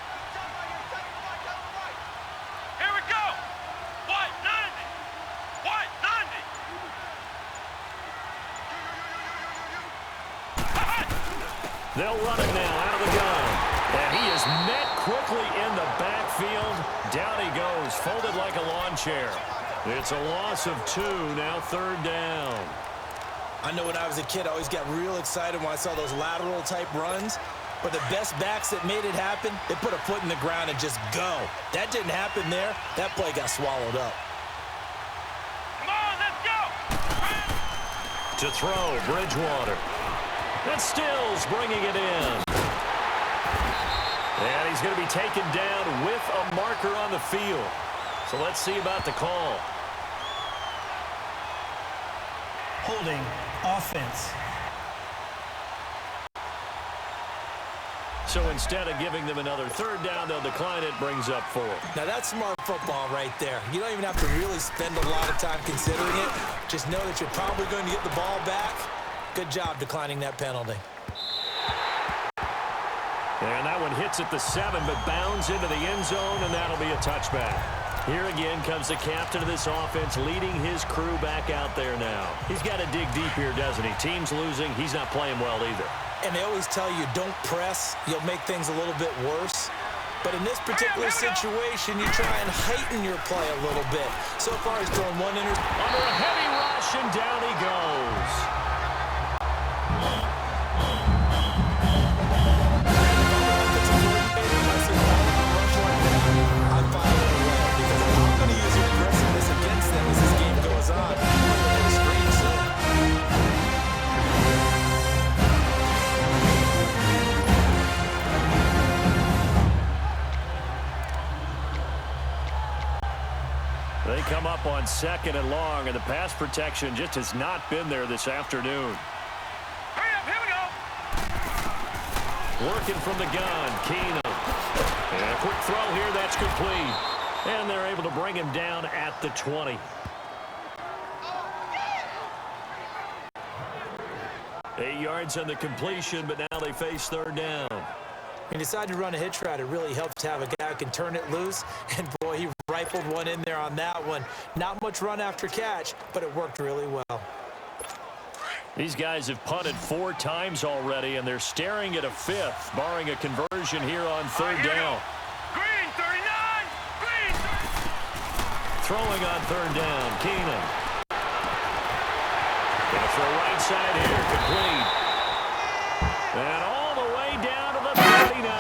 They'll run it now out of the gun. And he is met quickly in the backfield. Down he goes, folded like a lawn chair. It's a loss of 2, now 3rd down. I know when I was a kid, I always got real excited when I saw those lateral type runs. But the best backs that made it happen, they put a foot in the ground and just go. That didn't happen there. That play got swallowed up. Come on, let's go. To throw, Bridgewater. And Stills bringing it in. And he's going to be taken down with a marker on the field. So let's see about the call. Holding, offense. So instead of giving them another 3rd down, they'll decline it, brings up 4. Now that's smart football right there. You don't even have to really spend a lot of time considering it. Just know that you're probably going to get the ball back. Good job declining that penalty. And that one hits at the 7, but bounds into the end zone, and that'll be a touchback. Here again comes the captain of this offense, leading his crew back out there now. He's got to dig deep here, doesn't he? Team's losing. He's not playing well either. And they always tell you, don't press. You'll make things a little bit worse. But in this particular situation, you try and heighten your play a little bit. So far, he's thrown 1 interception. Under a heavy rush, and down he goes. up on 2nd and long, and the pass protection just has not been there this afternoon. Hurry up, here we go. Working from the gun, Keenum. And a quick throw here, that's complete. And they're able to bring him down at the 20. 8 yards on the completion, but now they face 3rd down. He decided to run a hitch route. It really helps to have a guy who can turn it loose. And, boy, he rifled one in there on that one. Not much run after catch, but it worked really well. These guys have punted 4 times already, and they're staring at a 5th, barring a conversion here on 3rd down. Green, 39. Green, 39. Throwing on 3rd down, Keenum. Gonna throw right side here, complete. And all the way down to the 39.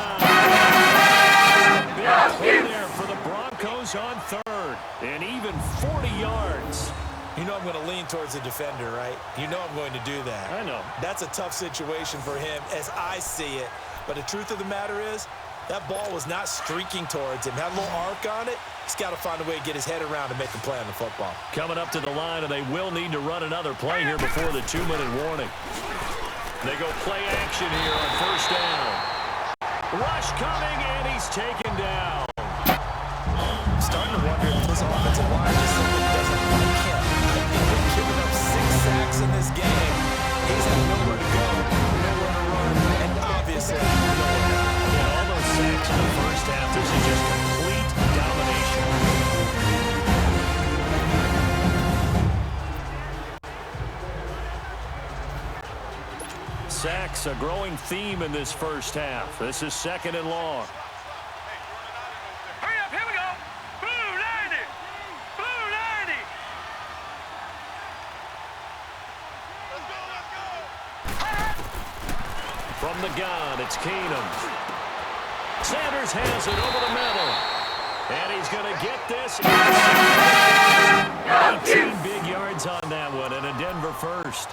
Big play there for the Broncos on 3rd, and even 40 yards. You know I'm going to lean towards the defender, right? You know I'm going to do that. I know. That's a tough situation for him as I see it. But the truth of the matter is, that ball was not streaking towards him. Had a little arc on it. He's got to find a way to get his head around and make a play on the football. Coming up to the line, and they will need to run another play here before the 2-minute warning. They go play action here on 1st down. Rush coming, and he's taken down. I'm starting to wonder if this offensive line just simply doesn't like him. He's given up 6 sacks in this game. He's had nowhere to go, nowhere to run, and obviously nowhere to hide. Yeah, all those sacks in the first half, this is just complete domination. Sacks, a growing theme in this first half. This is 2nd and long. Hurry up, here we go. Blue 90. Blue 90. From the gun, it's Keenum. Sanders has it over the middle. And he's going to get this. 18 big yards on that one, and a Denver first.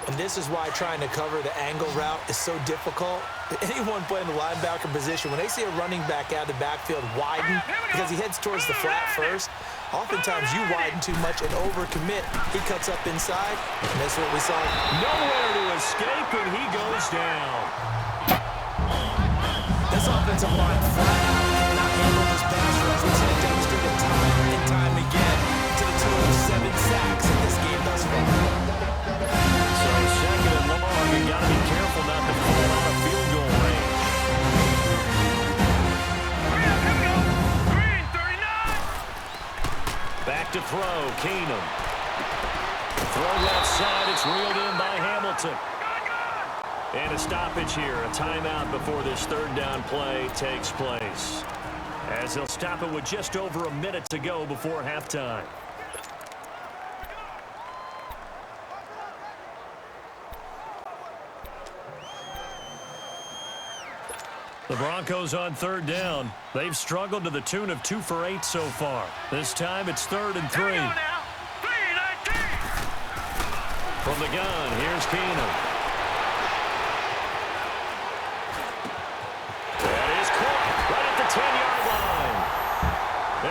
And this is why trying to cover the angle route is so difficult. Anyone playing the linebacker position, when they see a running back out of the backfield widen because he heads towards the flat first, oftentimes you widen too much and overcommit. He cuts up inside, and that's what we saw. Nowhere to escape, and he goes down. This offensive line flat out cannot handle this pass rush. We've seen it demonstrated time and time again to the tune of 7 sacks in this game thus far. So 2nd and long, you got to be careful not to fall out of field goal range. Hurry up, here we go. Green, 39. Back to throw, Keenum. Throw left side, it's reeled in by Hamilton. And a stoppage here, a timeout before this 3rd down play takes place. As they'll stop it with just over a minute to go before halftime. The Broncos on 3rd down. They've struggled to the tune of 2 for 8 so far. This time it's 3rd and 3. Here we go now. 3-19. From the gun, here's Keenum. That is caught right at the 10-yard line.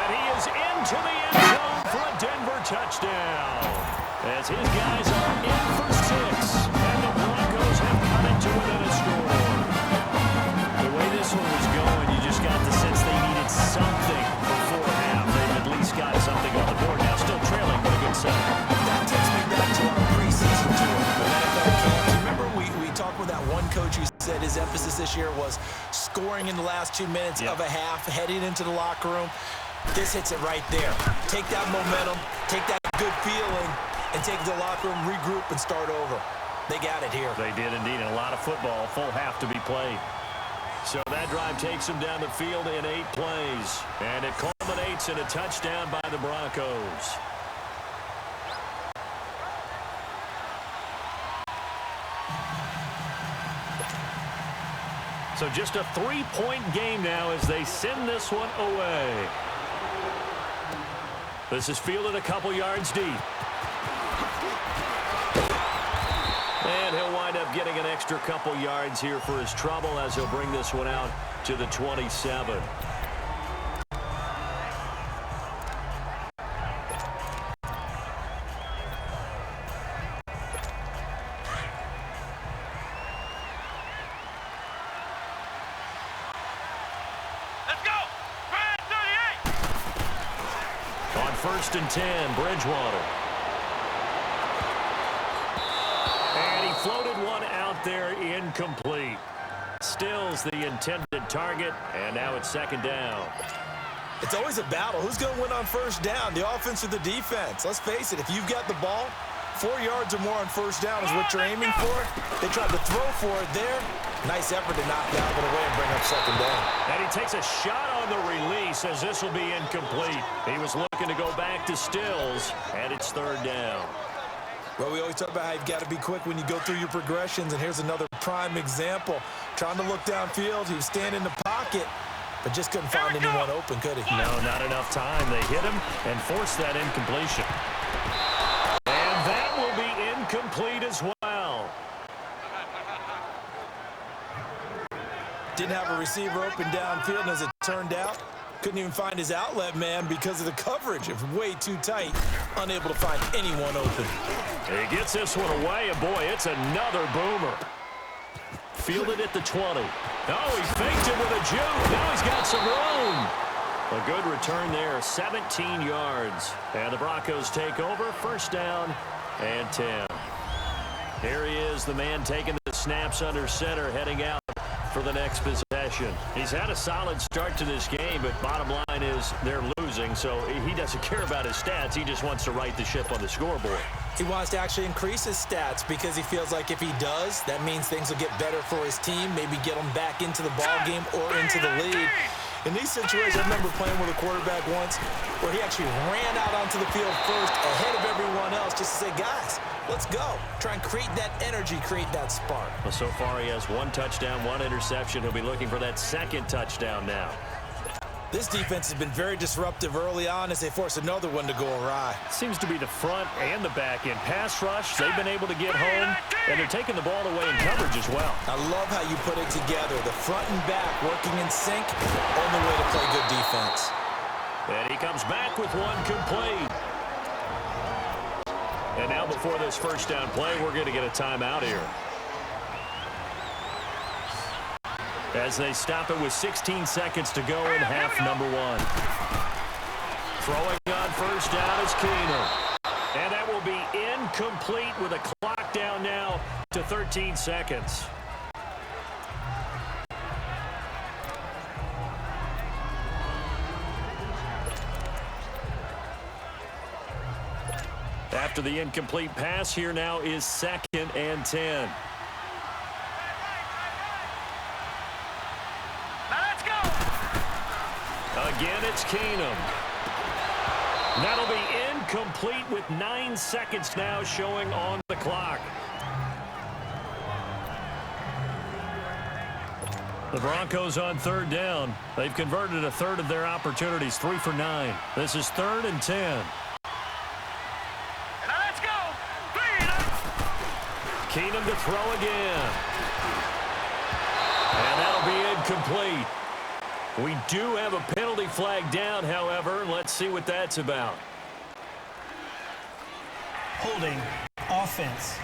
And he is into the end zone for a Denver touchdown. As his guys are in for 6. And the Broncos have cut it to within a score. The way this one was going, you just got the sense they needed something before half. They've at least got something on the board. Now still trailing, but a good sign. That takes me back to our preseason tour. Remember we talked with that one coach who said his emphasis this year was scoring in the last 2 minutes of a half, heading into the locker room. This hits it right there. Take that momentum, take that good feeling, and take it to the locker room, regroup, and start over. They got it here. They did indeed, and a lot of football, full half to be played. So that drive takes them down the field in 8 plays, and it culminates in a touchdown by the Broncos. So just a 3-point game now as they send this one away. This is fielded a couple yards deep. And he'll wind up getting an extra couple yards here for his trouble as he'll bring this one out to the 27. 1st and 10, Bridgewater. And he floated one out there incomplete. Stills the intended target, and now it's 2nd down. It's always a battle. Who's going to win on 1st down, the offense or the defense? Let's face it, if you've got the ball, 4 yards or more on 1st down is what you're aiming for. They tried to throw for it there. Nice effort to knock that one away and bring up 2nd down. And he takes a shot on the release as this will be incomplete. He was looking to go back to Stills, and it's 3rd down. Well, we always talk about how you've got to be quick when you go through your progressions, and here's another prime example. Trying to look downfield, he was standing in the pocket, but just couldn't find anyone open, could he? No, not enough time. They hit him and forced that incompletion. And that will be incomplete as well. Didn't have a receiver open downfield, and as it turned out, couldn't even find his outlet man because of the coverage. It was way too tight, unable to find anyone open. He gets this one away, and boy, it's another boomer. Fielded at the 20. Oh, he faked it with a juke. Now he's got some room. A good return there, 17 yards. And the Broncos take over, 1st down and 10. Here he is, the man taking the snaps under center, heading out for the next possession. He's had a solid start to this game, but bottom line is they're losing, so he doesn't care about his stats. He just wants to right the ship on the scoreboard. He wants to actually increase his stats because he feels like if he does, that means things will get better for his team, maybe get them back into the ball game or into the lead. In these situations, I remember playing with a quarterback once where he actually ran out onto the field first ahead of everyone else just to say, guys, let's go. Try and create that energy, create that spark. Well, so far he has 1 touchdown, 1 interception. He'll be looking for that 2nd touchdown now. This defense has been very disruptive early on as they force another one to go awry. Seems to be the front and the back end. Pass rush, they've been able to get home, and they're taking the ball away in coverage as well. I love how you put it together. The front and back working in sync, only way to play good defense. And he comes back with one complete. And now before this 1st down play, we're going to get a timeout here. As they stop it with 16 seconds to go in half number 1. Throwing on 1st down is Keenum. And that will be incomplete with a clock down now to 13 seconds. After the incomplete pass, here now is 2nd and 10. Again, it's Keenum. That'll be incomplete with 9 seconds now showing on the clock. The Broncos on 3rd down. They've converted a third of their opportunities, 3 for 9. This is 3rd and 10. Let's go. Keenum to throw again. And that'll be incomplete. We do have a penalty flag down, however. Let's see what that's about. Holding offense.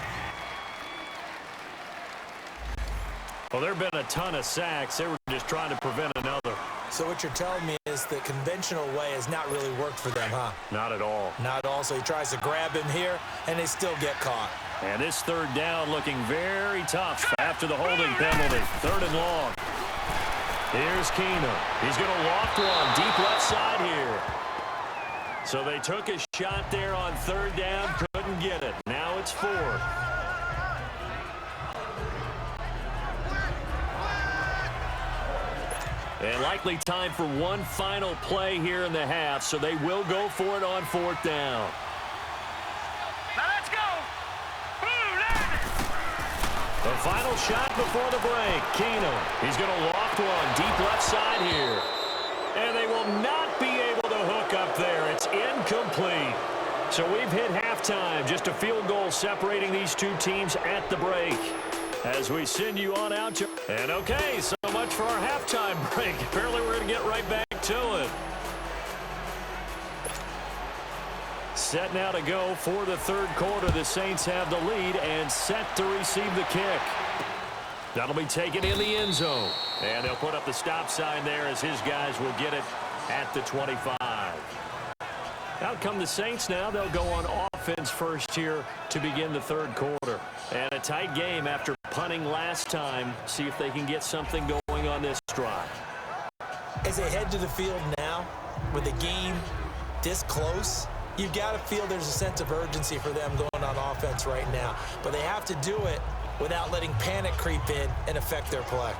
Well, there have been a ton of sacks. They were just trying to prevent another. So what you're telling me is the conventional way has not really worked for them, huh? Not at all. Not at all. So he tries to grab him here, and they still get caught. And this 3rd down looking very tough after the holding penalty. 3rd and long. Here's Keenum. He's going to loft one deep left side here. So they took a shot there on 3rd down, couldn't get it. Now it's 4th. And likely time for one final play here in the half, so they will go for it on 4th down. Now let's go. The final shot before the break. Keenum. He's going to loft one deep left side here. And they will not be able to hook up there. It's incomplete. So we've hit halftime. Just a field goal separating these two teams at the break. As we send you on out to... And okay, so much for our halftime break. Apparently we're going to get right back to it. Set now to go for the 3rd quarter. The Saints have the lead and set to receive the kick. That'll be taken in the end zone. And they'll put up the stop sign there as his guys will get it at the 25. Out come the Saints now. They'll go on offense first here to begin the third quarter. And a tight game after punting last time. See if they can get something going on this drive. As they head to the field now, with the game this close, you've got to feel there's a sense of urgency for them going on offense right now. But they have to do it without letting panic creep in and affect their play.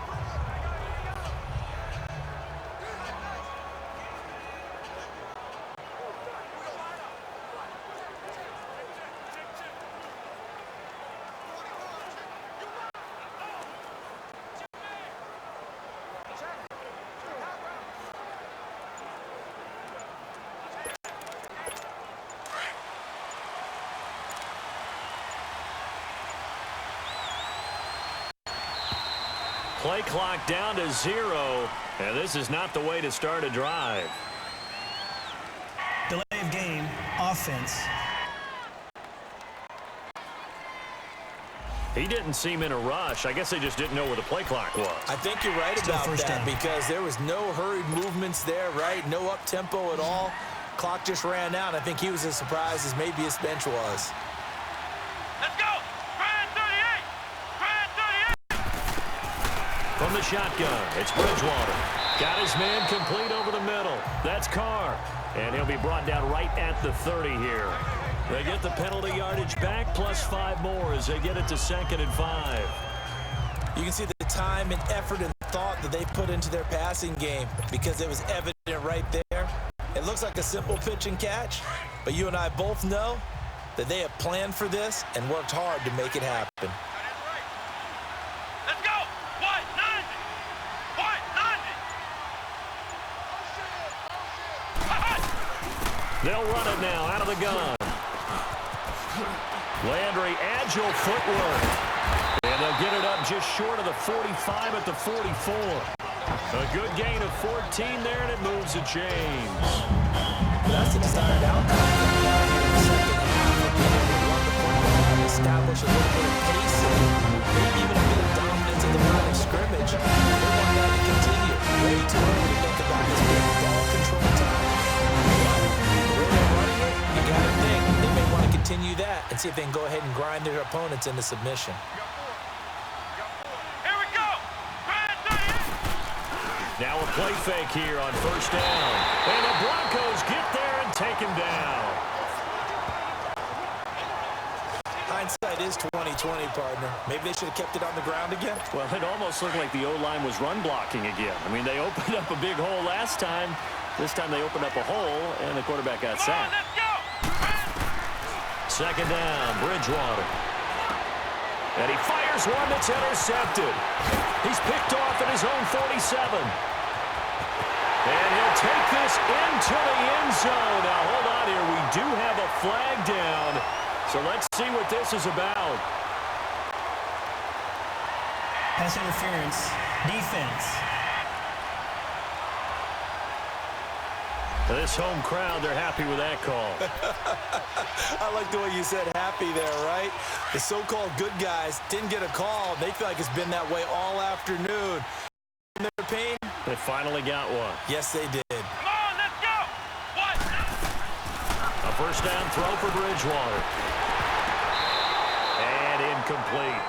Play clock down to 0, and this is not the way to start a drive. Delay of game, offense. He didn't seem in a rush. I guess they just didn't know where the play clock was. I think you're right about that because there was no hurried movements there, right? No up-tempo at all. Clock just ran out. I think he was as surprised as maybe his bench was. Let's go! Brand 38! Brand 38! From the shotgun, it's Bridgewater. Got his man complete over the middle. That's Carr. And he'll be brought down right at the 30 here. They get the penalty yardage back, plus 5 more as they get it to 2nd and 5. You can see the time and effort and thought that they put into their passing game because it was evident right there. It looks like a simple pitch and catch, but you and I both know that they have planned for this and worked hard to make it happen. Let's go! White 90! White 90! They'll run it now out of the gun. Landry, agile footwork. And they'll get it up just short of the 45 at the 44. A good gain of 14 there, and it moves the chains. That's the desired outcome. Establish a little bit of pace, maybe even a bit of dominance in the line of scrimmage. They want that to continue. Way too early to think about this big ball control time. The way they're running it, you got to think they may want to continue that and see if they can go ahead and grind their opponents into submission. Here we go! Brand 38! Now a play fake here on first down. And the Broncos get there and take him down. Hindsight is 20/20, partner. Maybe they should have kept it on the ground again. Well, it almost looked like the O-line was run blocking again. I mean, they opened up a big hole last time. This time they opened up a hole, and the quarterback got sacked. Let's go! 2nd down, Bridgewater. And he fires one that's intercepted. He's picked off at his own 47. And he'll take this into the end zone. Now, hold on here. We do have a flag down. So let's see what this is about. Pass interference, defense. This home crowd, they're happy with that call. I like the way you said happy there, right? The so-called good guys didn't get a call. They feel like it's been that way all afternoon. In their pain, They finally got one. yes, they did. Come on, let's go! What? A first down throw for Bridgewater. And incomplete.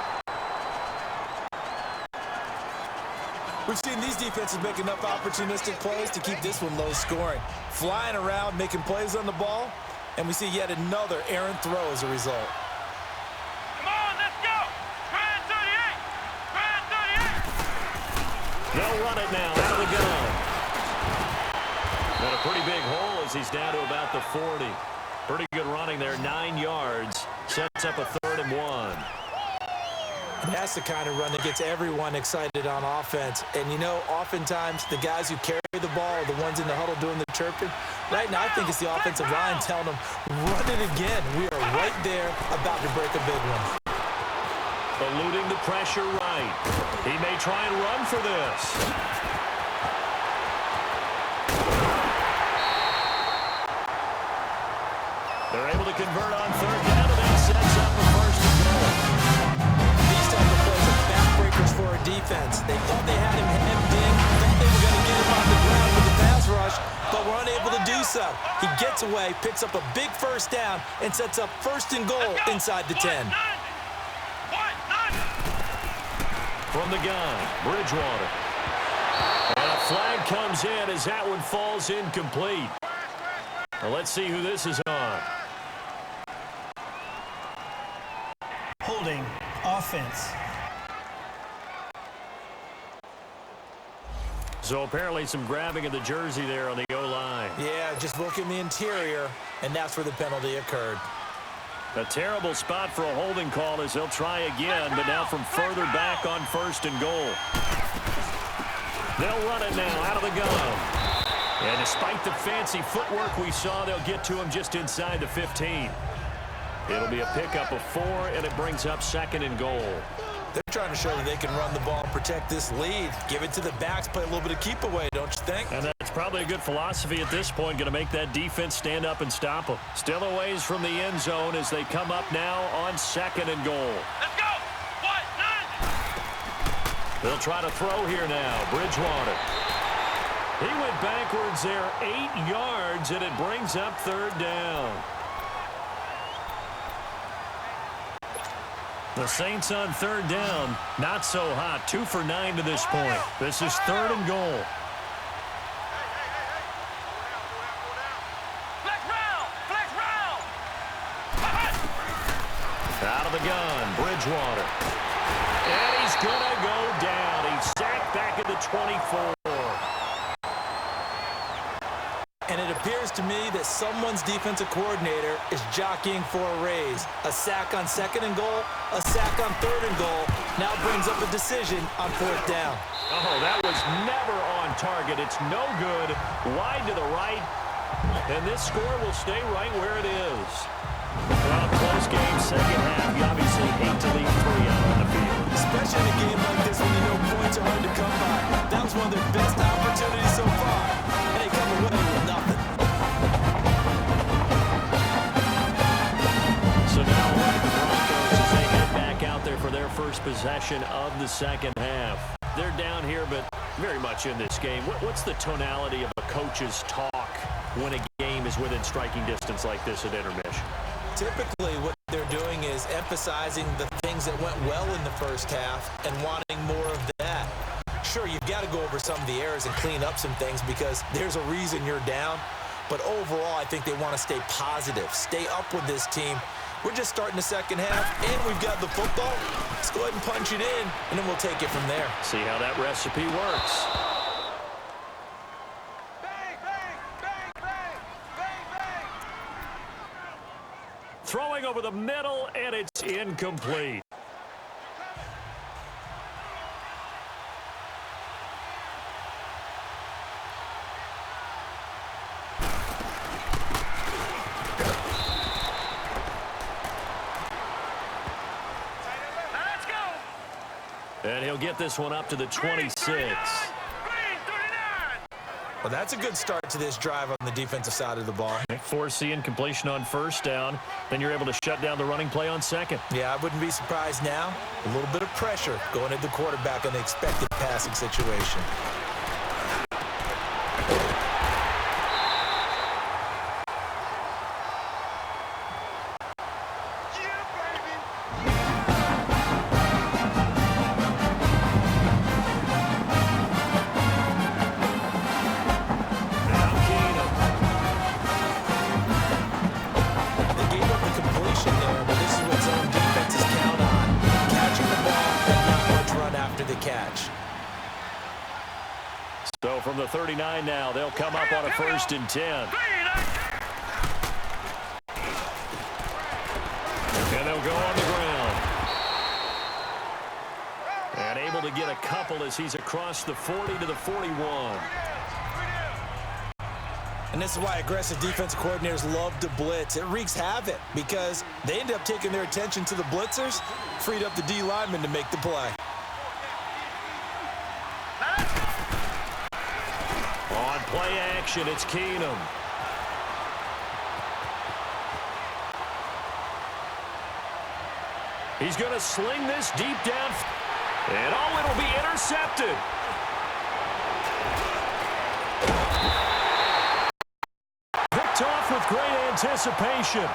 We've seen these defenses make enough opportunistic plays to keep this one low scoring. Flying around, making plays on the ball, and we see yet another errant throw as a result. Come on, let's go! Brand 38! Brand 38! They'll run it now out of the gun. And a pretty big hole as he's down to about the 40. Pretty good running there, 9 yards. Sets up a 3rd and 1. And that's the kind of run that gets everyone excited on offense. And, you know, oftentimes the guys who carry the ball are the ones in the huddle doing the chirping. Right now, I think it's the offensive line telling them, run it again. We are right there about to break a big one. Eluding the pressure right. He may try and run for this. They're able to convert on 3rd down, and that sets up a 1st and goal. These type of plays are backbreakers for a defense. They thought they had him hemmed in, thought they were going to get him on the ground with the pass rush, but were unable to do so. He gets away, picks up a big first down, and sets up 1st and goal inside the 10. From the gun, Bridgewater. And a flag comes in as that one falls incomplete. Well, let's see who this is on. Holding. Offense. So apparently some grabbing of the jersey there on the O-line. Yeah, just look in the interior, and that's where the penalty occurred. A terrible spot for a holding call as they'll try again, but now from further back on 1st and goal. They'll run it now out of the gun. And despite the fancy footwork we saw, they'll get to him just inside the 15. It'll be a pickup of 4, and it brings up 2nd and goal. They're trying to show that they can run the ball and protect this lead. Give it to the backs, play a little bit of keep away, don't you think? And that's probably a good philosophy at this point, going to make that defense stand up and stop them. Still a ways from the end zone as they come up now on 2nd and goal. Let's go. What? They'll try to throw here now. Bridgewater. He went backwards there 8 yards, and it brings up 3rd down. The Saints on 3rd down, not so hot. 2 for 9 to this point. This is 3rd and goal. Flex round. Flex round. Out of the gun, Bridgewater. And he's going to go down. He's sacked back at the 24. And it appears to me that someone's defensive coordinator is jockeying for a raise. A sack on 2nd and goal, a sack on 3rd and goal, now brings up a decision on 4th down. Oh, that was never on target. It's no good. Wide to the right. And this score will stay right where it is. Well, close game, 2nd half. You obviously hate to leave 3 out on the field. Especially in a game like this when you know points are hard to come by. That was one of their best opportunities so far. And they come away with nothing. So now the Broncos, as they head back out there for their first possession of the 2nd half. They're down here, but very much in this game. What's the tonality of a coach's talk when a game is within striking distance like this at intermission? Typically, what they're doing is emphasizing the things that went well in the first half and wanting more of that. Sure, you've got to go over some of the errors and clean up some things because there's a reason you're down. But overall, I think they want to stay positive, stay up with this team. We're just starting the 2nd half, and we've got the football. Let's go ahead and punch it in, and then we'll take it from there. See how that recipe works. Bang, bang, bang, bang, bang, bang. Throwing over the middle, and it's incomplete. Let's go. And he'll get this one up to the 26. Green 39. Well, that's a good start to this drive on the defensive side of the ball. Force the incompletion on 1st down. Then you're able to shut down the running play on 2nd. Yeah, I wouldn't be surprised now. A little bit of pressure going at the quarterback in the expected passing situation. So from the 39 now, they'll come up on a 1st and 10. And they'll go on the ground. And able to get a couple as he's across the 40 to the 41. And this is why aggressive defensive coordinators love to blitz. It wreaks havoc because they end up taking their attention to the blitzers, freed up the D lineman to make the play. On play action, it's Keenum. He's going to sling this deep down. And oh, it'll be intercepted. anticipation.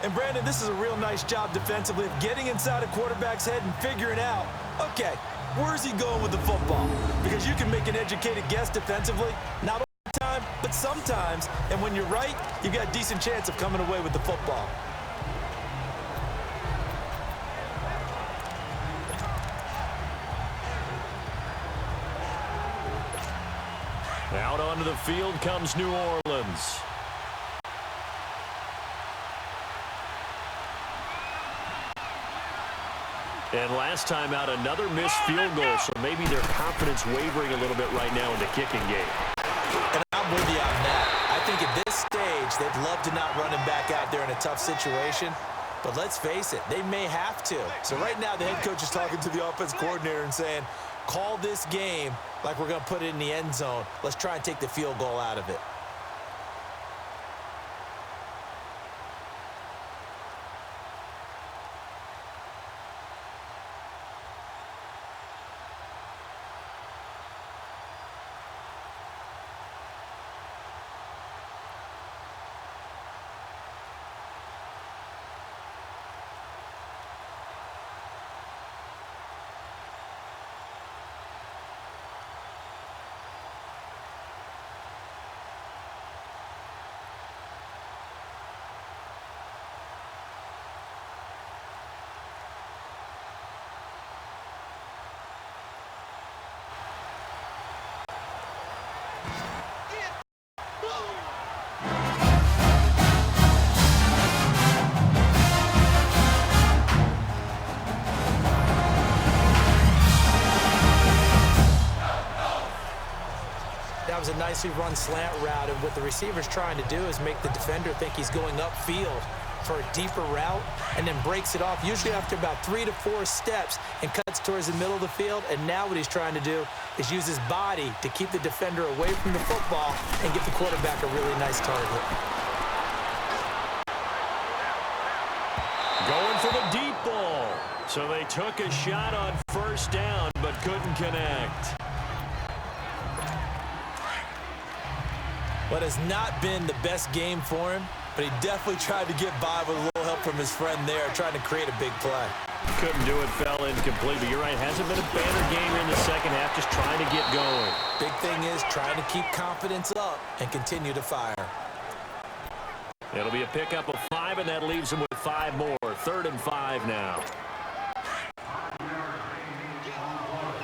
And Brandon, this is a real nice job defensively of getting inside a quarterback's head and figuring out, okay, where's he going with the football? Because you can make an educated guess defensively, not all the time, but sometimes. And when you're right, you've got a decent chance of coming away with the football. Out onto the field comes New Orleans. And last time out, another missed field goal, so maybe their confidence wavering a little bit right now in the kicking game. And I'm with you on that. I think at this stage, they'd love to not run him back out there in a tough situation. But let's face it, they may have to. So right now, the head coach is talking to the offense coordinator and saying, call this game like we're going to put it in the end zone. Let's try and take the field goal out of it. That was a nicely run slant route, and what the receiver's trying to do is make the defender think he's going upfield for a deeper route and then breaks it off, usually after about 3 to 4 steps, and cuts towards the middle of the field. And now what he's trying to do is use his body to keep the defender away from the football and give the quarterback a really nice target. Going for the deep ball. So they took a shot on first down, but couldn't connect. What has not been the best game for him, but he definitely tried to get by with a little help from his friend there, trying to create a big play. Couldn't do it, fell incomplete, but you're right, hasn't been a banner game in the second half, just trying to get going. Big thing is trying to keep confidence up and continue to fire. It'll be a pickup of 5, and that leaves him with 5 more. 3rd and 5 now.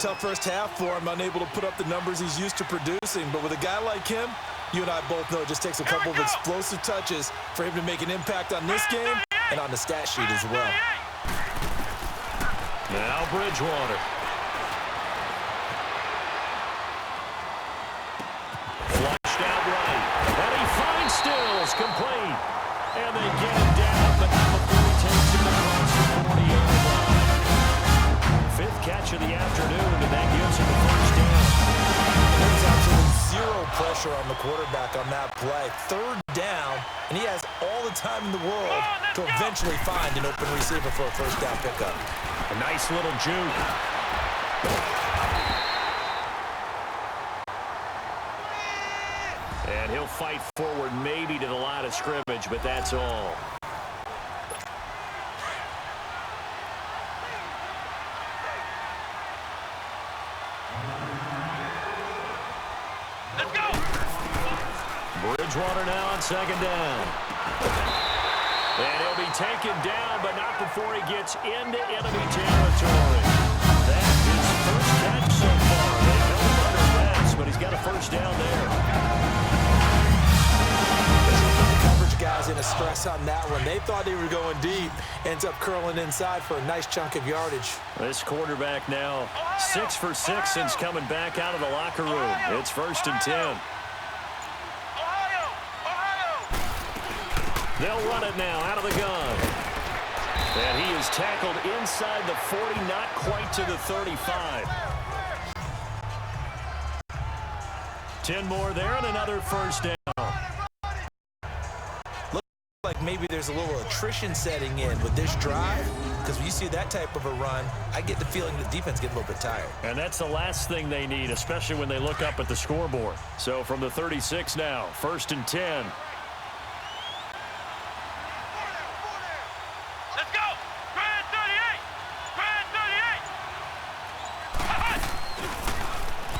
tough first half for him, unable to put up the numbers he's used to producing. But with a guy like him, you and I both know it just takes a couple of explosive touches for him to make an impact on this game and on the stat sheet as well. Now Bridgewater. Flushed out right. And he finds Stills complete. And they get him down, but not before he takes him across the 40-yard line. Fifth catch of the afternoon, and that gives him the first down. There's absolutely zero pressure on the quarterback on that play. Third down, and he has all the time in the world to eventually find an open receiver for a first down pickup. A nice little juke. And he'll fight forward maybe to the line of scrimmage, but that's all. Let's go. Bridgewater now on second down. And he'll be taken down, but not before he gets into enemy territory. That's his first catch so far. They held him under pass, but he's got a first down there. Coverage guys in a stress on that one. They thought they were going deep. Ends up curling inside for a nice chunk of yardage. This quarterback now 6 for 6 since coming back out of the locker room. It's 1st and 10. They'll run it now out of the gun. And he is tackled inside the 40, not quite to the 35. 10 more there and another first down. Looks like maybe there's a little attrition setting in with this drive, because when you see that type of a run, I get the feeling the defense gets a little bit tired. And that's the last thing they need, especially when they look up at the scoreboard. So from the 36 now, 1st and 10.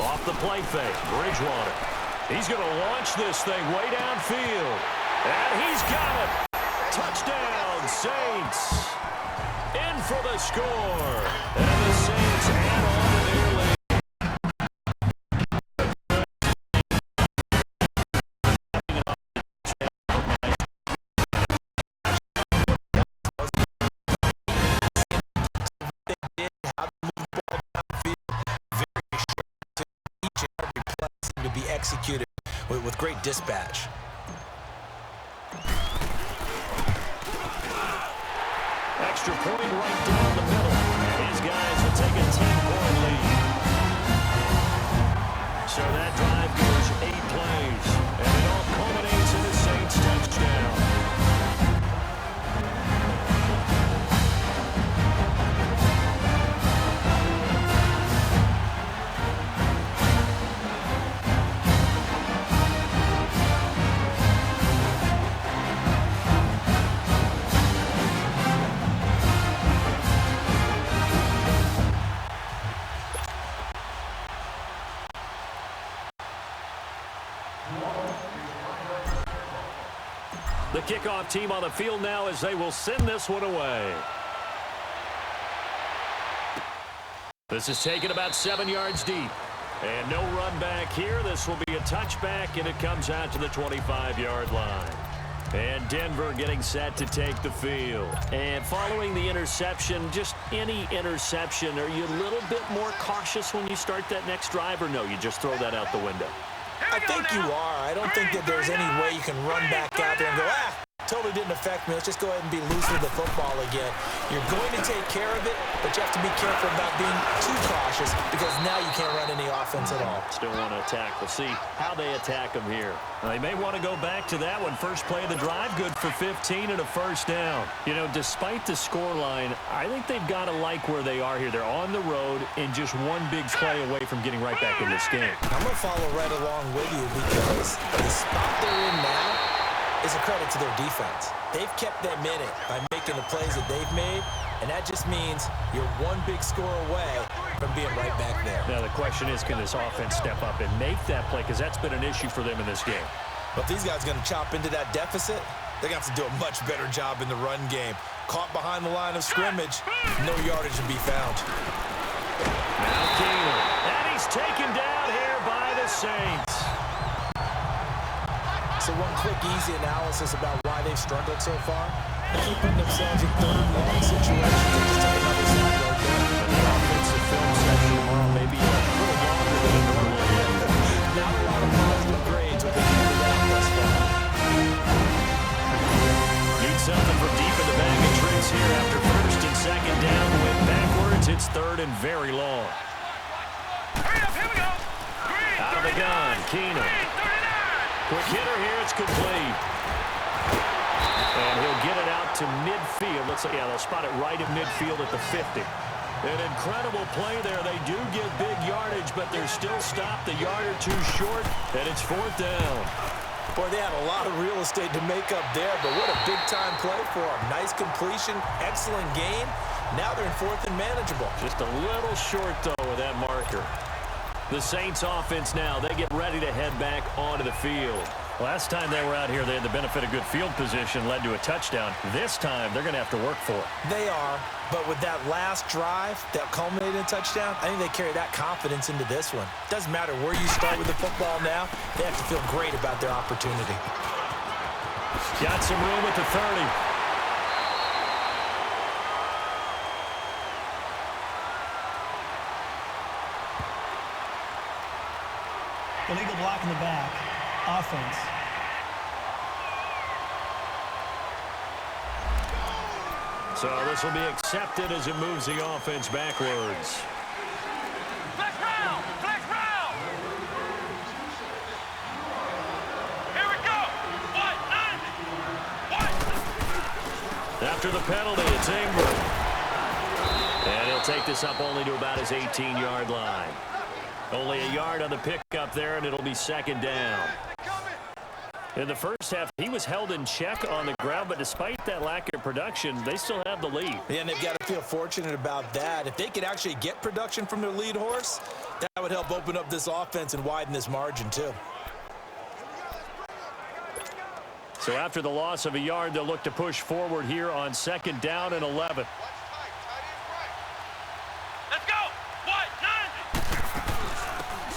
Off the play fake, Bridgewater. He's going to launch this thing way downfield. And he's got it. Touchdown, Saints. In for the score. And the Saints add on to their lead. Executed with great dispatch. Extra point right down the middle. These guys will take a 10-point lead. So that drive goes 8 plays. And it all culminates in a Saints touchdown. The kickoff team on the field now as they will send this one away. This is taken about 7 yards deep. And no run back here. This will be a touchback, and it comes out to the 25-yard line. And Denver getting set to take the field. And following the interception, just any interception, are you a little bit more cautious when you start that next drive, or no, you just throw that out the window? I think you are. I don't think that there's any way you can run back out there and go, totally didn't affect me. Let's just go ahead and be loose with the football again. You're going to take care of it, but you have to be careful about being too cautious, because now you can't run any offense at all. Still want to attack. We'll see how they attack them here. Now, they may want to go back to that one. First play of the drive, good for 15 and a first down. You know, despite the scoreline, I think they've got to like where they are here. They're on the road and just one big play away from getting right back in this game. I'm going to follow right along with you, because the spot they're in now is a credit to their defense. They've kept them in it by making the plays that they've made, and that just means you're one big score away from being right back there. Now the question is, can this offense step up and make that play, because that's been an issue for them in this game. But if these guys are going to chop into that deficit, they're going to have to do a much better job in the run game. Caught behind the line of scrimmage, no yardage to be found. Now Keener. taken down here by the Saints. So one quick, easy analysis about why they've struggled so far. They keep putting themselves in third and long situations. They just take another sack right there. And the offensive film session tomorrow may be a little longer than it normally is. Not a lot of positive grades with the handed out thus far. Need something from deep in the bag of tricks here after first and second down. Went backwards. It's third and very long. Hurry up, here we go. Out of the gun, Keenum. Quick hitter here, it's complete. And he'll get it out to midfield. Let's say, yeah, they'll spot it right at midfield at the 50. An incredible play there. They do give big yardage, but they're still stopped a yard or two short, and it's fourth down. Boy, they had a lot of real estate to make up there, but what a big-time play for them. Nice completion, excellent gain. Now they're in fourth and manageable. Just a little short, though, with that marker. The Saints offense now, they get ready to head back onto the field. Last time they were out here, they had the benefit of good field position, led to a touchdown. This time, they're going to have to work for it. They are, but with that last drive that culminated in a touchdown, I think they carry that confidence into this one. Doesn't matter where you start with the football now, they have to feel great about their opportunity. Got some room at the 30. Illegal block in the back. Offense. So this will be accepted as it moves the offense backwards. Flex round! Flex round! Here we go! What? After the penalty, it's Ingram. And he'll take this up only to about his 18-yard line. Only a yard on the pickup there, and it'll be second down. In the first half, he was held in check on the ground, but despite that lack of production, they still have the lead. Yeah, and they've got to feel fortunate about that. If they could actually get production from their lead horse, that would help open up this offense and widen this margin, too. So after the loss of a yard, they'll look to push forward here on second down and 11. Let's go! What? 9!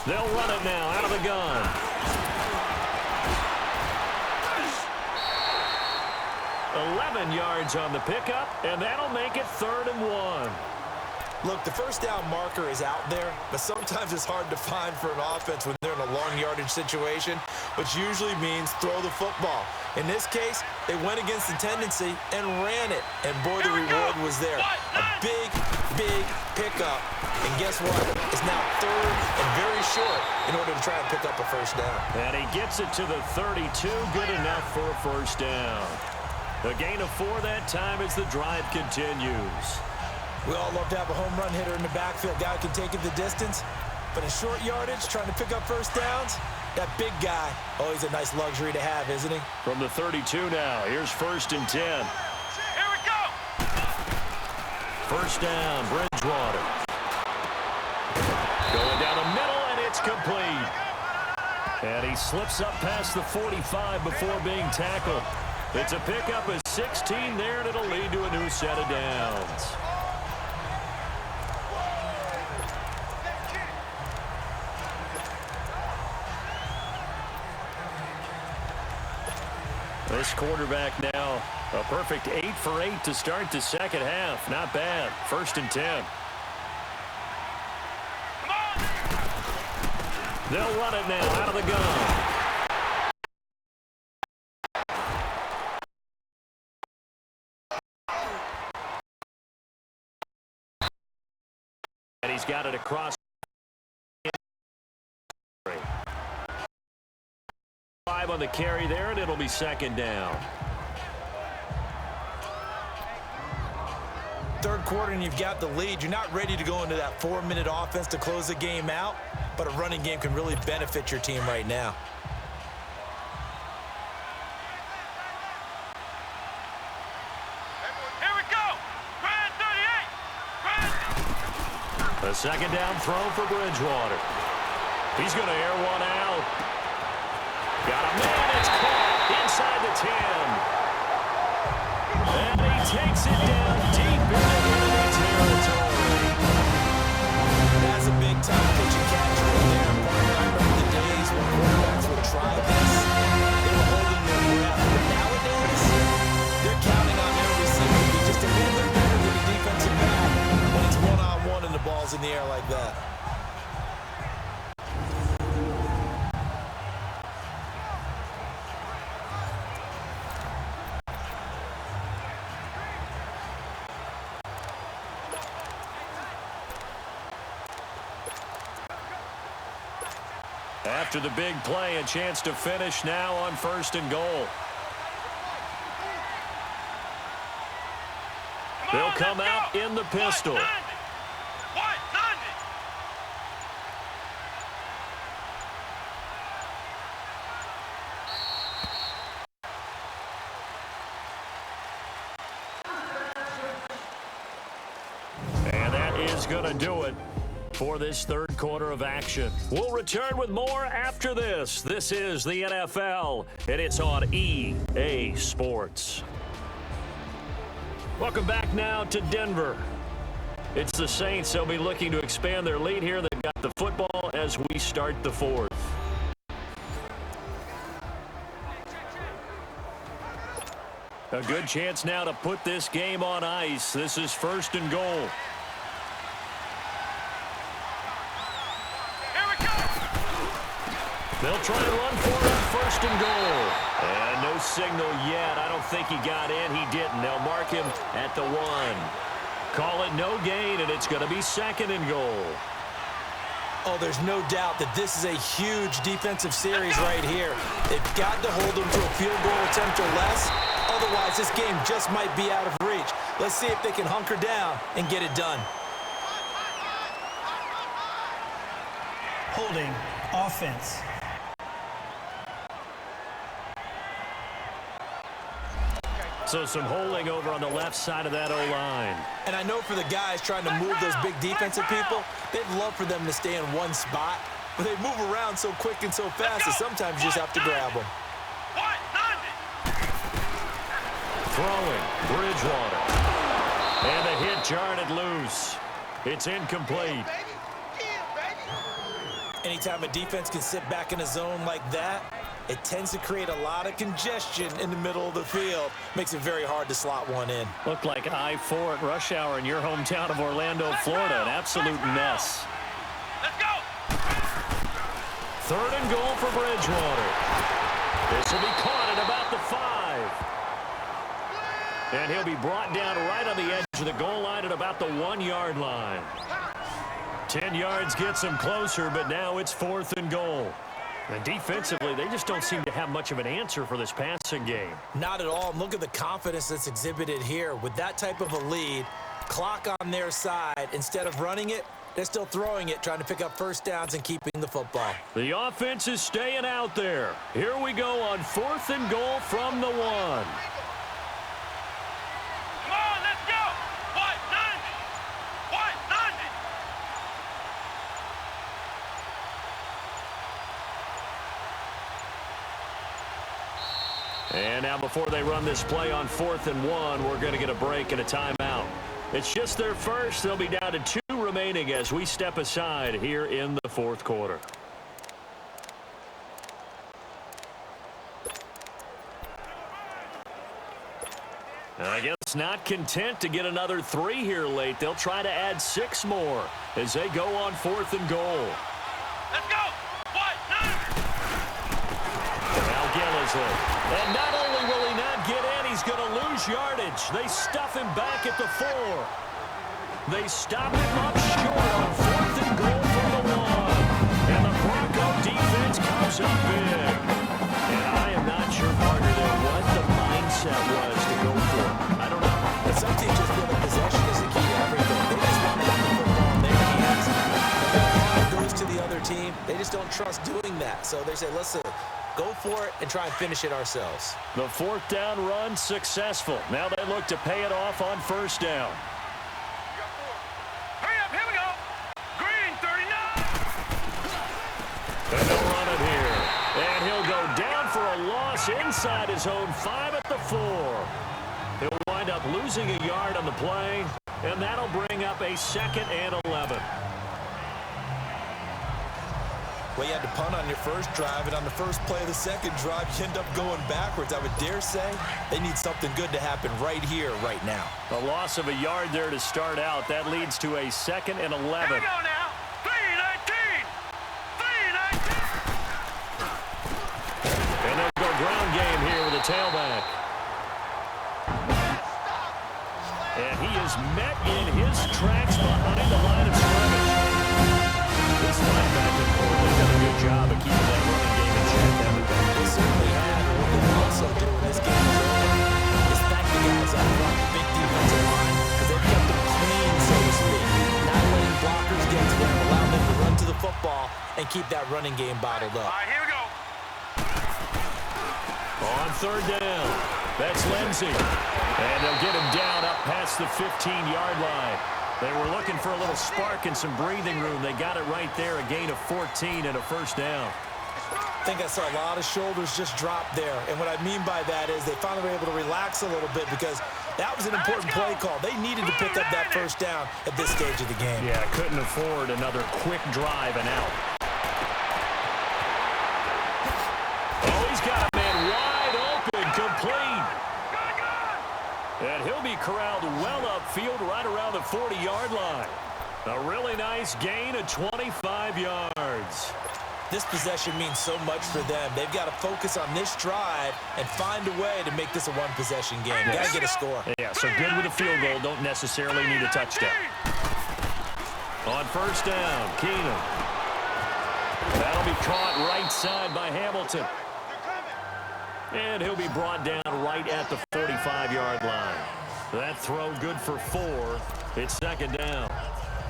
They'll run it now out of the gun. $11 yards on the pickup, and that'll make it 3rd and 1. Look, the first down marker is out there, but sometimes it's hard to find for an offense when they're in a long yardage situation, which usually means throw the football. In this case, they went against the tendency and ran it, and boy, the reward was there. A big, big pickup, and guess what? It's now 3rd and very short in order to try and pick up a first down. And he gets it to the 32, good enough for a first down. A gain of 4 that time as the drive continues. We all love to have a home run hitter in the backfield, guy who can take it the distance. But in short yardage, trying to pick up first downs, that big guy, always a nice luxury to have, isn't he? From the 32 now, here's 1st and 10. Here we go! First down, Bridgewater. Going down the middle, and it's complete. And he slips up past the 45 before being tackled. It's a pickup of 16 there, and it'll lead to a new set of downs. This quarterback now, a perfect 8 for 8 to start the second half. Not bad. 1st and 10. They'll run it now out of the gun. And he's got it across. 5 on the carry there, and it'll be second down. Third quarter, and you've got the lead. You're not ready to go into that 4-minute offense to close the game out, but a running game can really benefit your team right now. Here we go! Brand 38! A second down throw for Bridgewater. He's going to air one out. Got a man. It's caught inside the 10. And he takes it down deep into enemy territory. That's a big-time pitch and catch. in the air like that. After the big play, a chance to finish now on 1st and goal. They'll come out in the pistol. And that is going to do it for this 3rd quarter of action. We'll return with more after this. This is the NFL, and it's on EA Sports. Welcome back now to Denver. It's the Saints. They'll be looking to expand their lead here. They've got the football as we start the 4th. A good chance now to put this game on ice. This is 1st and goal. They'll try and run for it on 1st and goal. And no signal yet. I don't think he got in. He didn't. They'll mark him at the 1. Call it no gain, and it's going to be 2nd and goal. Oh, there's no doubt that this is a huge defensive series right here. They've got to hold them to a field goal attempt or less. Otherwise, this game just might be out of reach. Let's see if they can hunker down and get it done. Holding offense. So some holding over on the left side of that O-line. And I know for the guys trying to move those big defensive people, they'd love for them to stay in one spot, but they move around so quick and so fast that sometimes you just have to grab them. Throwing, Bridgewater. And the hit jarred it loose. It's incomplete. Anytime a defense can sit back in a zone like that, it tends to create a lot of congestion in the middle of the field. Makes it very hard to slot one in. Looked like I-4 at rush hour in your hometown of Orlando, Florida. An absolute mess. Let's go! 3rd and goal for Bridgewater. This will be caught at about the 5. And he'll be brought down right on the edge of the goal line at about the 1-yard line. 10 yards gets him closer, but now it's 4th and goal. And defensively, they just don't seem to have much of an answer for this passing game. Not at all. Look at the confidence that's exhibited here. With that type of a lead, clock on their side, instead of running it, they're still throwing it, trying to pick up 1st downs and keeping the football. The offense is staying out there. Here we go on 4th and goal from the 1. And now before they run this play on 4th and 1, we're going to get a break and a timeout. It's just their first. They'll be down to 2 remaining as we step aside here in the 4th quarter. I guess not content to get another 3 here late. They'll try to add 6 more as they go on 4th and goal. Let's go! Now Gillisley. And not only will he not get in, he's going to lose yardage. They stuff him back at the 4. They stop him up short on 4th and goal from the 1. And the Bronco defense comes up big. And I am not sure, partner, there what the mindset was to go for it. I don't know. But some teams just feel that possession is the key to everything. They just want to have the football in their hands. If the ball goes to the other team, they just don't trust doing that. So they say, listen, go for it and try and finish it ourselves. The 4th down run successful. Now they look to pay it off on 1st down. Hurry up, here we go. Green, 39. And they'll run it here. And he'll go down for a loss inside his own 5 at the 4. He'll wind up losing a yard on the play, and that'll bring up a 2nd and 11. Well, you had to punt on your first drive, and on the first play of the second drive, you end up going backwards. I would dare say they need something good to happen right here, right now. A loss of a yard there to start out. That leads to a 2nd and 11. Here we go now. 3-19. 3-19. And they'll go ground game here with a tailback. And he is met in his tracks behind the line of scrimmage. This linebacker has done a good job of keeping that running game in check, haven't they? They certainly have. And what they'll also do when this game is over is thank the guys up front, the big defensive line, because they've kept them clean, so to speak. Not letting blockers get to them, allowing them to run to the football and keep that running game bottled up. All right, here we go. On 3rd down, that's Lindsey. And they'll get him down up past the 15-yard line. They were looking for a little spark and some breathing room. They got it right there, a gain of 14 and a first down. I think I saw a lot of shoulders just drop there. And what I mean by that is they finally were able to relax a little bit because that was an important play call. They needed to pick up that first down at this stage of the game. Yeah, couldn't afford another quick drive and out. Oh, he's got a man wide open, complete. And he'll be corralled well upfield right around the 40-yard line. A really nice gain of 25 yards. This possession means so much for them. They've got to focus on this drive and find a way to make this a one-possession game. Got to get a score. Yeah, so good with a field goal. Don't necessarily need a touchdown. On 1st down, Keenum. That'll be caught right side by Hamilton. And he'll be brought down right at the 45-yard line. That throw good for 4. It's 2nd down.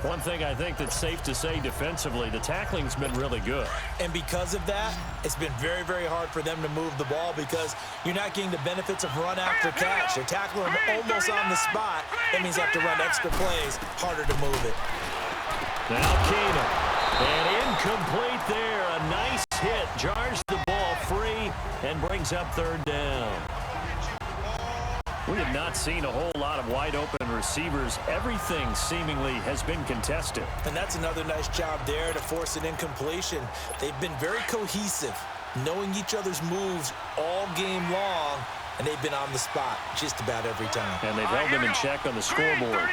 One thing I think that's safe to say defensively, the tackling's been really good. And because of that, it's been very, very hard for them to move the ball because you're not getting the benefits of run after catch. They're tackling them almost on the spot. That means they have to run extra plays, harder to move it. Now Keenum. And incomplete there. A nice hit. Jars the ball free and brings up 3rd down. We have not seen a whole lot of wide-open receivers. Everything seemingly has been contested. And that's another nice job there to force an incompletion. They've been very cohesive, knowing each other's moves all game long, and they've been on the spot just about every time. And they've held them in check on the scoreboard.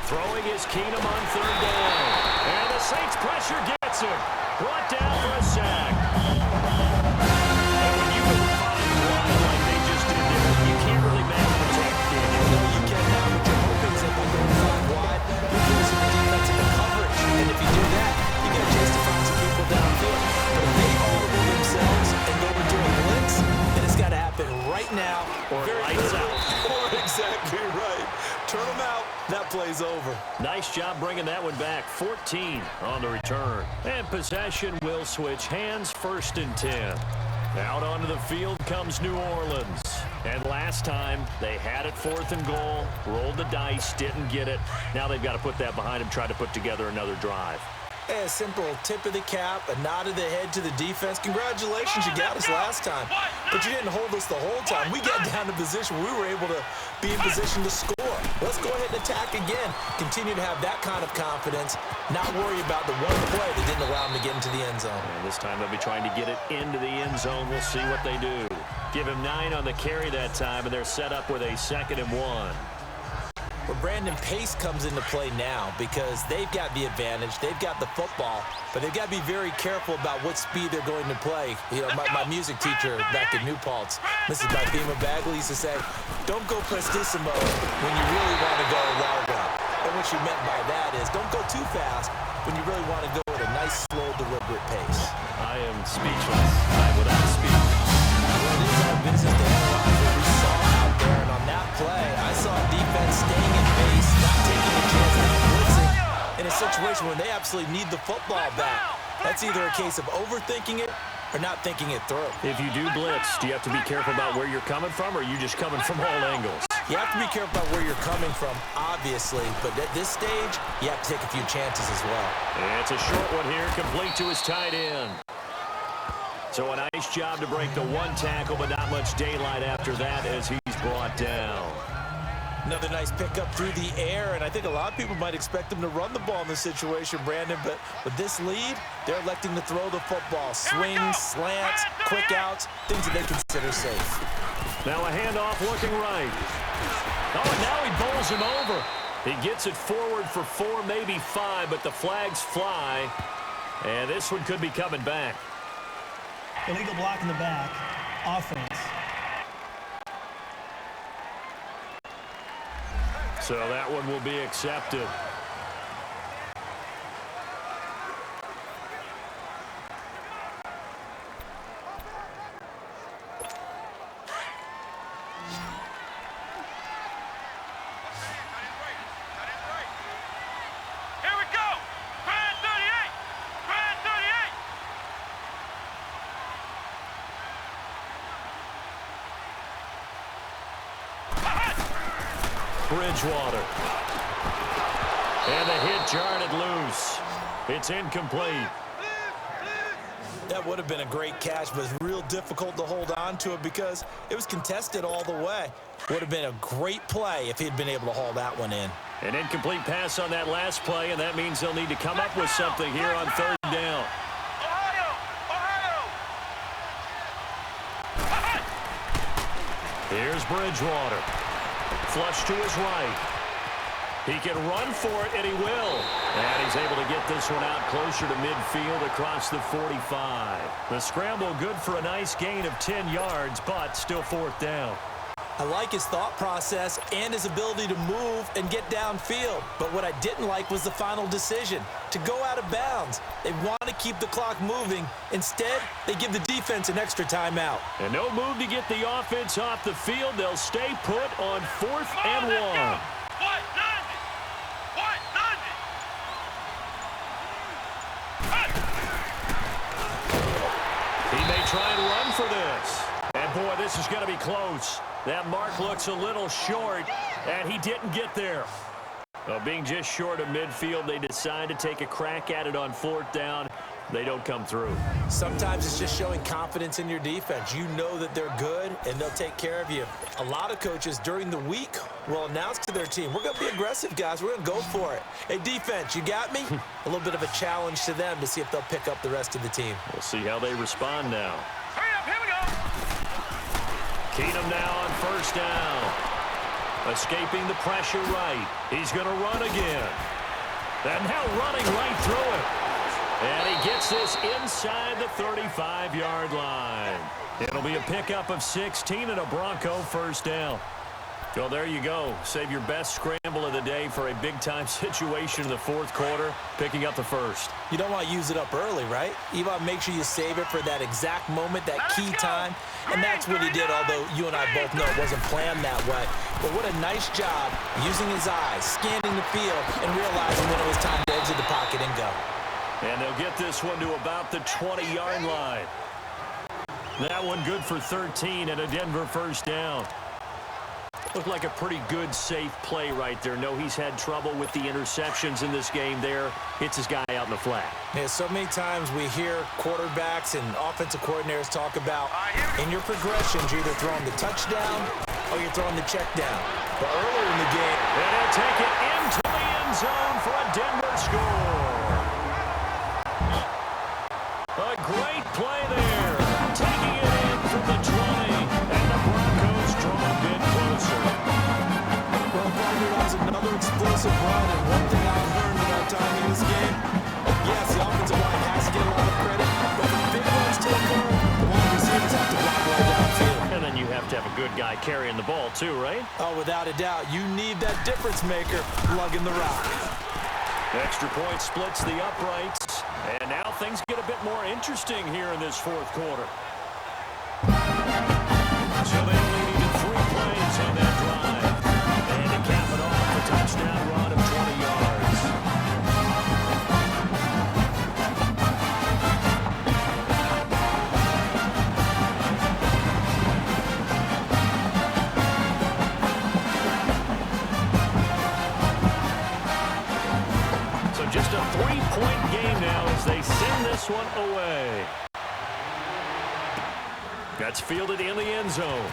Throwing is Keenum on 3rd down. And the Saints pressure gets him. Brought down for a sack. And when you can find wide like they just did there, you can't really match protect, can you? No, you cannot. What you're hoping is that by going find wide, you're forcing the defense into coverage. And if you do that, you get a chance to find some people downfield. But if they audible themselves and go into a blitz, then it's got to happen right now. Or lights out. Or exactly right. Turn them out. That play's over. Nice job bringing that one back. 14 on the return. And possession will switch hands. 1st and 10. Out onto the field comes New Orleans. And last time they had it 4th and goal. Rolled the dice. Didn't get it. Now they've got to put that behind them. Try to put together another drive. A simple tip of the cap, a nod of the head to the defense. Congratulations, you got us last time. But you didn't hold us the whole time. We got down to position where we were able to be in position to score. Let's go ahead and attack again. Continue to have that kind of confidence. Not worry about the one play that didn't allow them to get into the end zone. And this time they'll be trying to get it into the end zone. We'll see what they do. Give him 9 on the carry that time, and they're set up with a 2nd and 1. Where Brandon Pace comes into play now because they've got the advantage. They've got the football, but they've got to be very careful about what speed they're going to play. You know, my music teacher back at New Paltz, Mrs. Bifema Bagley, used to say, don't go prestissimo when you really want to go largo. And what she meant by that is don't go too fast when you really want to go at a nice, slow, deliberate pace. I am speechless. I'm without speech. Well, it is our business to analyze what we saw out there, and on that play, I saw defense staying in base, not taking a chance on blitzing in a situation where they absolutely need the football back. That's either a case of overthinking it or not thinking it through. If you do blitz, do you have to be careful about where you're coming from, or are you just coming from all angles? You have to be careful about where you're coming from, obviously, but at this stage, you have to take a few chances as well. And it's a short one here, complete to his tight end. So a nice job to break the one tackle, but not much daylight after that as he's brought down. Another nice pickup through the air, and I think a lot of people might expect them to run the ball in this situation, Brandon, but with this lead, they're electing to throw the football. Swings, slants, quick outs, things that they consider safe. Now a handoff looking right. Oh, and now he bowls him over. He gets it forward for 4, maybe 5, but the flags fly, and this one could be coming back. Illegal block in the back. Offense. So that one will be accepted. Bridgewater. And the hit jarred it loose. It's incomplete. That would have been a great catch, but it's real difficult to hold on to it because it was contested all the way. Would have been a great play if he'd been able to haul that one in. An incomplete pass on that last play, and that means they'll need to come up with something here on 3rd down. Here's Bridgewater. Flush to his right. He can run for it, and he will. And he's able to get this one out closer to midfield across the 45. The scramble good for a nice gain of 10 yards, but still 4th down. I like his thought process and his ability to move and get downfield. But what I didn't like was the final decision, to go out of bounds. They want to keep the clock moving. Instead, they give the defense an extra timeout. And no move to get the offense off the field. They'll stay put on 4th and 1. He may try and run for this. And boy, this is going to be close. That mark looks a little short, and he didn't get there. Well, being just short of midfield, they decide to take a crack at it on 4th down. They don't come through. Sometimes it's just showing confidence in your defense. You know that they're good, and they'll take care of you. A lot of coaches during the week will announce to their team, we're going to be aggressive, guys. We're going to go for it. Hey, defense, you got me? A little bit of a challenge to them to see if they'll pick up the rest of the team. We'll see how they respond now. Hurry up, here we go. Keenum now on 1st down. Escaping the pressure right. He's going to run again. And now running right through it. And he gets this inside the 35-yard line. It'll be a pickup of 16 and a Bronco 1st down. Well, there you go. Save your best scramble of the day for a big-time situation in the 4th quarter, picking up the 1st. You don't want to use it up early, right? You want to make sure you save it for that exact moment, that key time. And that's what he did, although you and I both know it wasn't planned that way. But what a nice job using his eyes, scanning the field, and realizing when it was time to exit the pocket and go. And they'll get this one to about the 20-yard line. That one good for 13 and a Denver 1st down. Looked like a pretty good, safe play right there. No, he's had trouble with the interceptions in this game there. Hits his guy out in the flat. Yeah, so many times we hear quarterbacks and offensive coordinators talk about in your progressions, you're either throwing the touchdown or you're throwing the check down. But earlier in the game, and he'll take it into the end zone for a Denver score. A great play there. Taking it in from the 20, and the Broncos draw a bit closer. Well, Parker, that was another explosive run, and one thing I've learned in our time in this game, yes, the offensive line has to get a lot of credit, but for big runs to occur, the wide receivers have to block right downfield. And then you have to have a good guy carrying the ball too, right? Oh, without a doubt, you need that difference maker lugging the rock. Extra point splits the uprights, and now things get a bit more interesting here in this 4th quarter. So they only needed 3 plays on that drive, and to cap it off, a touchdown run of 20 yards. So just a 3-point game now as they send this one away. That's fielded in the end zone.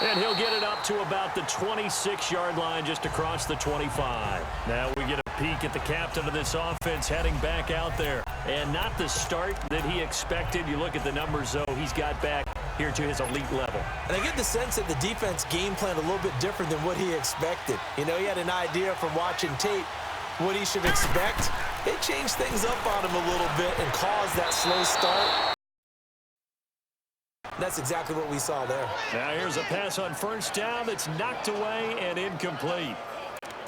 And he'll get it up to about the 26-yard line just across the 25. Now we get a peek at the captain of this offense heading back out there. And not the start that he expected. You look at the numbers, though, he's got back here to his elite level. And I get the sense that the defense game planned a little bit different than what he expected. You know, he had an idea from watching tape what he should expect. They changed things up on him a little bit and caused that slow start. That's exactly what we saw there. Now here's a pass on first down that's knocked away and incomplete.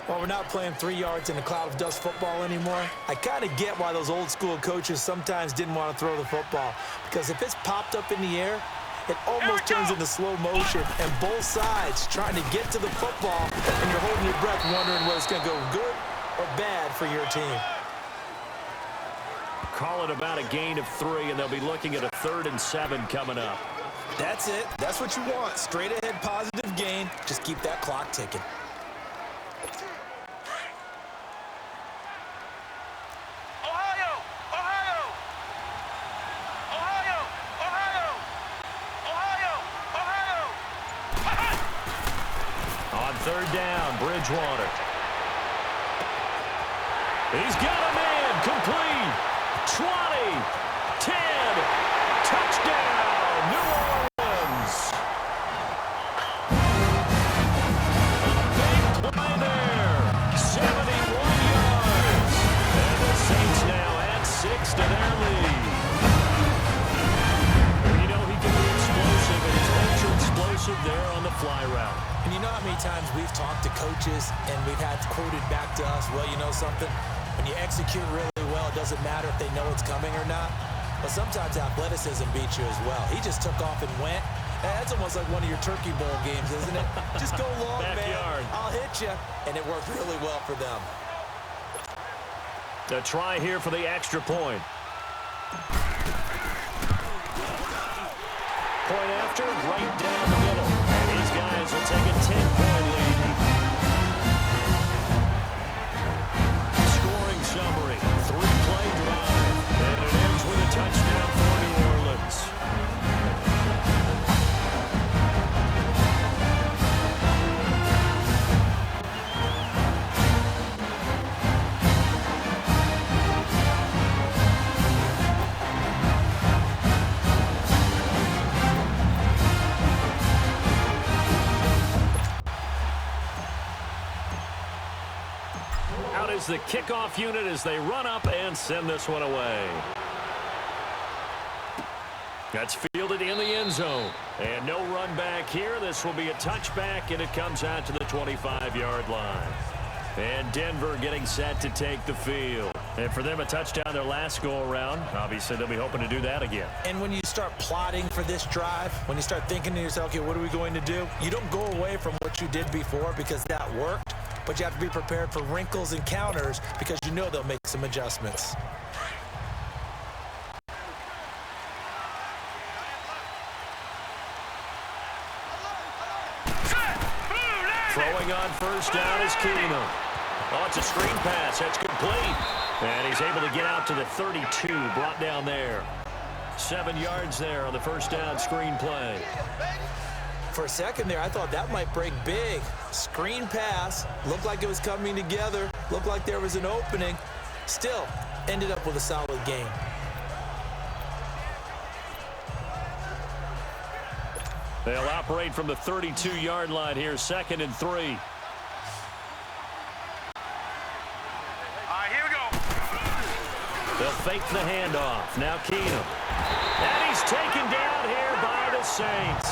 Well, we're not playing 3 yards in a cloud of dust football anymore. I kind of get why those old school coaches sometimes didn't want to throw the football, because if it's popped up in the air, it almost turns into slow motion, and both sides trying to get to the football, and you're holding your breath wondering whether it's going to go good or bad for your team. Call it about a gain of 3, and they'll be looking at a 3rd and 7 coming up. That's it. That's what you want. Straight ahead positive gain. Just keep that clock ticking. Ohio! Ohio! Ohio! Ohio! Ohio! Ohio! On 3rd down, Bridgewater. He's got a man. Complete. 20. 10. Touchdown, New Orleans. Big play there. 71 yards. And the Saints now add 6 to their lead. You know he can be explosive, and he's ultra explosive there on the fly route. And you know how many times we've talked to coaches and we've had quoted back to us, well, you know something? When you execute really well, it doesn't matter if they know it's coming or not. But sometimes athleticism beats you as well. He just took off and went. That's almost like one of your Turkey Bowl games, isn't it? Just go long, Backyard. man. I'll hit you. And it worked really well for them. A try here for the extra point. Point after, right down the middle. And these guys will take a 10-point lead. Scoring summary, 3-play drive. And it ends with a touchdown for New Orleans. Out is the kickoff unit as they run up and send this one away. That's fielded in the end zone. And no run back here. This will be a touchback, and it comes out to the 25-yard line. And Denver getting set to take the field. And for them, a touchdown their last go-around. Obviously, they'll be hoping to do that again. And when you start plotting for this drive, when you start thinking to yourself, okay, what are we going to do? You don't go away from what you did before because that worked, but you have to be prepared for wrinkles and counters because you know they'll make some adjustments. Throwing on first down is Keenum. Oh, it's a screen pass. That's complete. And he's able to get out to the 32, brought down there. 7 yards there on the first down screen play. For a second there, I thought that might break big. Screen pass. Looked like it was coming together. Looked like there was an opening. Still, ended up with a solid game. They'll operate from the 32-yard line here, 2nd and 3. All right, here we go. They'll fake the handoff. Now Keenum. And he's taken down here by the Saints.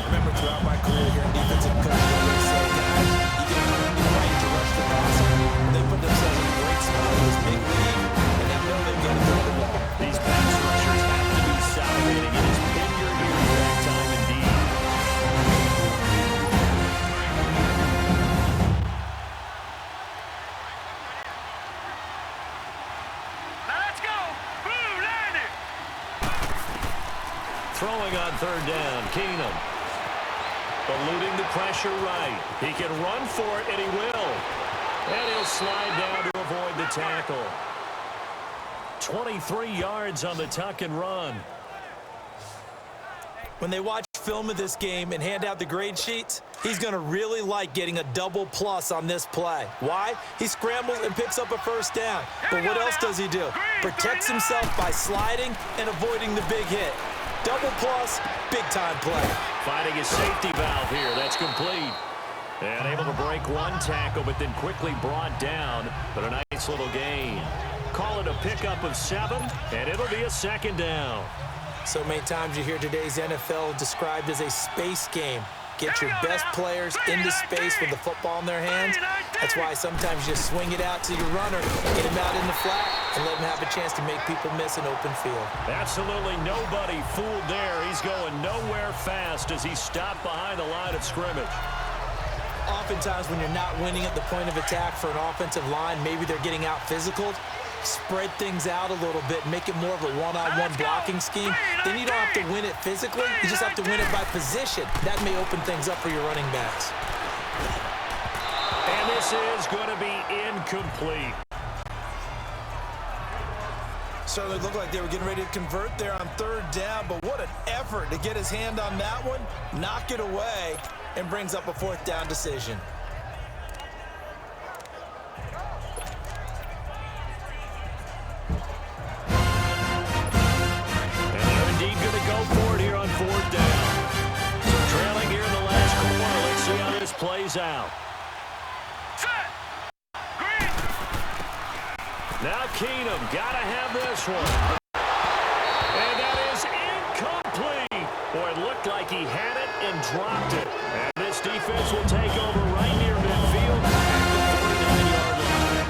Remember, throughout my career here in defensive coach, I always say, guys, you get the right to rush the passer. They put themselves in a great spot in this big league, and now know they've got to throw the ball. These pass rushers have to be salivating. It has been your year that time indeed. Now let's go. Boom, land it. Throwing on 3rd down, Keenum. Eluding the pressure right. He can run for it, and he will. And he'll slide down to avoid the tackle. 23 yards on the tuck and run. When they watch film of this game and hand out the grade sheets, he's going to really like getting a double plus on this play. Why? He scrambles and picks up a first down. But what else does he do? Protects himself by sliding and avoiding the big hit. Double plus, big-time play. Finding his safety valve here. That's complete. And able to break one tackle, but then quickly brought down. But a nice little gain. Call it a pickup of 7, and it'll be a second down. So many times you hear today's NFL described as a space game. Get your best players into space with the football in their hands. That's why sometimes you just swing it out to your runner, get him out in the flat, and let him have a chance to make people miss an open field. Absolutely nobody fooled there. He's going nowhere fast as he stopped behind the line of scrimmage. Oftentimes when you're not winning at the point of attack for an offensive line, maybe they're getting out physical. Spread things out a little bit, make it more of a one-on-one blocking scheme. Then you don't have to win it physically. You just have to win it by position. That may open things up for your running backs. And this is going to be incomplete. Certainly looked like they were getting ready to convert there on third down, but what an effort to get his hand on that one, knock it away, and brings up a fourth down decision. Fourth down. So trailing here in the last quarter. Let's see how this plays out. Now Keenum got to have this one. And that is incomplete. Boy, it looked like he had it and dropped it. And this defense will take over right near midfield at the 49-yard line.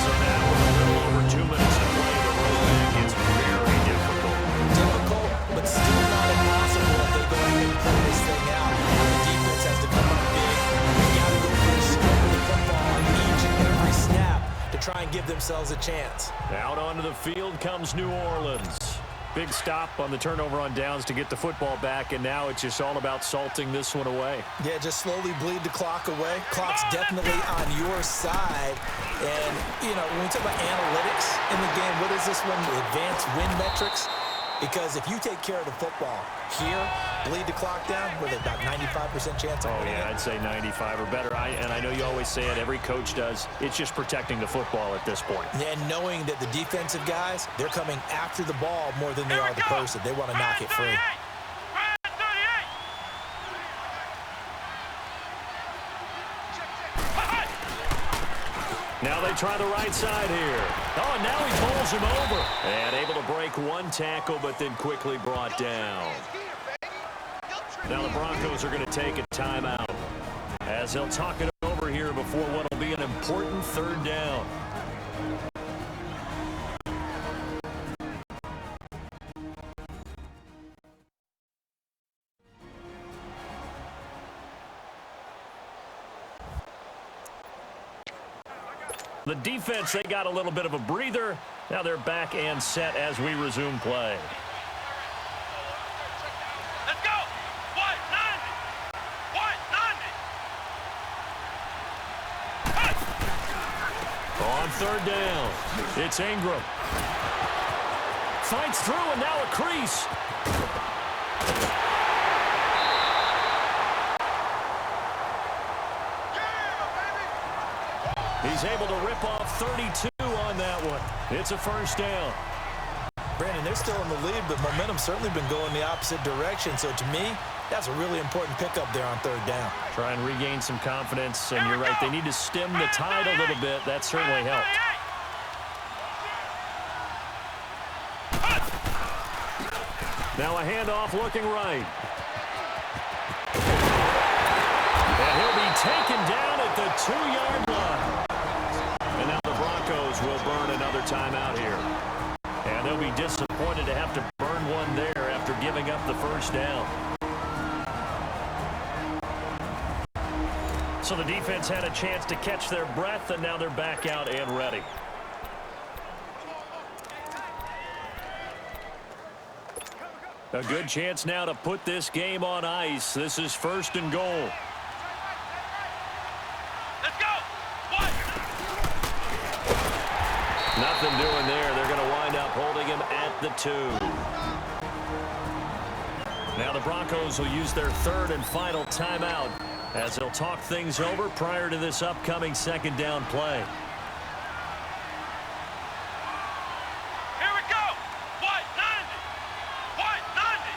So now with a little over 2 minutes to play, the road back gets very difficult. Difficult, but still not impossible if they go ahead and pull this thing out. The defense has to come up big. They got to go for the scope of the football on each and every snap to try and give themselves a chance. Out onto the field comes New Orleans. Big stop on the turnover on downs to get the football back, and now it's just all about salting this one away. Yeah, just slowly bleed the clock away. Clock's definitely on your side. And, you know, when we talk about analytics in the game, what is this one? Advanced win metrics? Because if you take care of the football here, bleed the clock down, with about 95% chance of winning it. I'd say 95 or better. And I know you always say it, every coach does. It's just protecting the football at this point. And knowing that the defensive guys, they're coming after the ball more than they are the person. They want to knock it free. Now they try the right side here. Oh, and now he bowls him over. And able to break one tackle, but then quickly brought down. Now the Broncos are going to take a timeout as they'll talk it over here before what will be an important third down. The defense, they got a little bit of a breather. Now they're back and set as we resume play. Let's go! 190! 190! On third down, it's Ingram. Fights through, and now a crease. He's able to rip off 32 on that one. It's a first down. Brandon, they're still in the lead, but momentum's certainly been going the opposite direction. So to me, that's a really important pickup there on third down. Try and regain some confidence, and you're right. They need to stem the tide a little bit. That certainly helped. Now a handoff looking right. And he'll be taken down at the 2-yard line. And now the Broncos will burn another timeout here. And they'll be disappointed to have to burn one there after giving up the first down. So the defense had a chance to catch their breath, and now they're back out and ready. A good chance now to put this game on ice. This is first and goal. Let's go! One! Nothing doing there. They're going to wind up holding him at the 2. Now the Broncos will use their third and final timeout as they'll talk things over prior to this upcoming second down play. Here we go. White 90. White 90.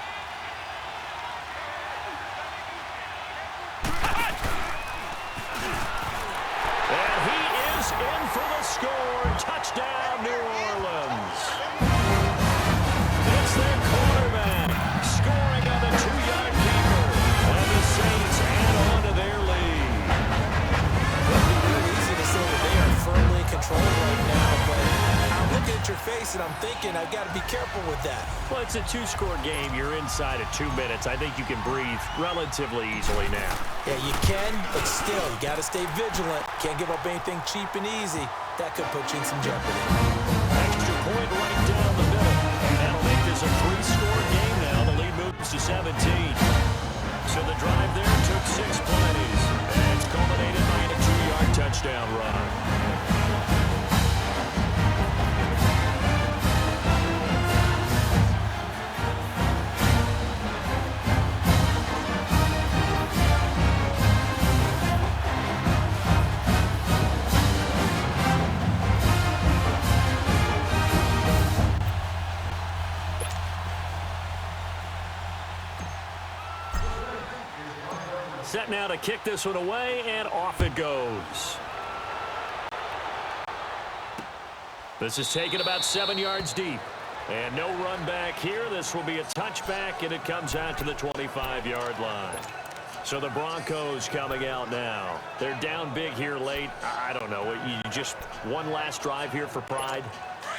And he is in for the score. Touchdown, New Orleans. It's their quarterback scoring on the 2-yard keeper. And the Saints add on to their lead. It's really easy to say that they are firmly in control right now, but I'm looking at your face and I'm thinking I've got to be careful with that. Well, it's a 2-score game. You're inside of 2 minutes. I think you can breathe relatively easily now. Yeah, you can, but still, you got to stay vigilant. Can't give up anything cheap and easy. That could put you in some jeopardy. Extra point right down the middle. That'll make this a 3-score game now. The lead moves to 17. So the drive there took 6 plays. And it's culminated by a 2-yard touchdown run. Set now to kick this one away, and off it goes. This is taken about 7 yards deep. And no run back here. This will be a touchback, and it comes out to the 25-yard line. So the Broncos coming out now. They're down big here late. I don't know. You just one last drive here for pride?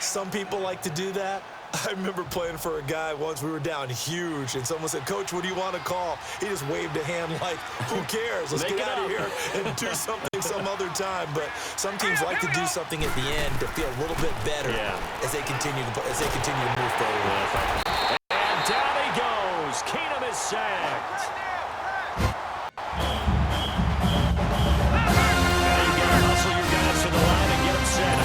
Some people like to do that. I remember playing for a guy once. We were down huge, and someone said, "Coach, what do you want to call?" He just waved a hand like, who cares? Let's get out of here and do something some other time. But some teams like to do something at the end to feel a little bit better as they continue to move forward. And down he goes. Keenum is sacked. Now you got to hustle your guys to the line and get them set.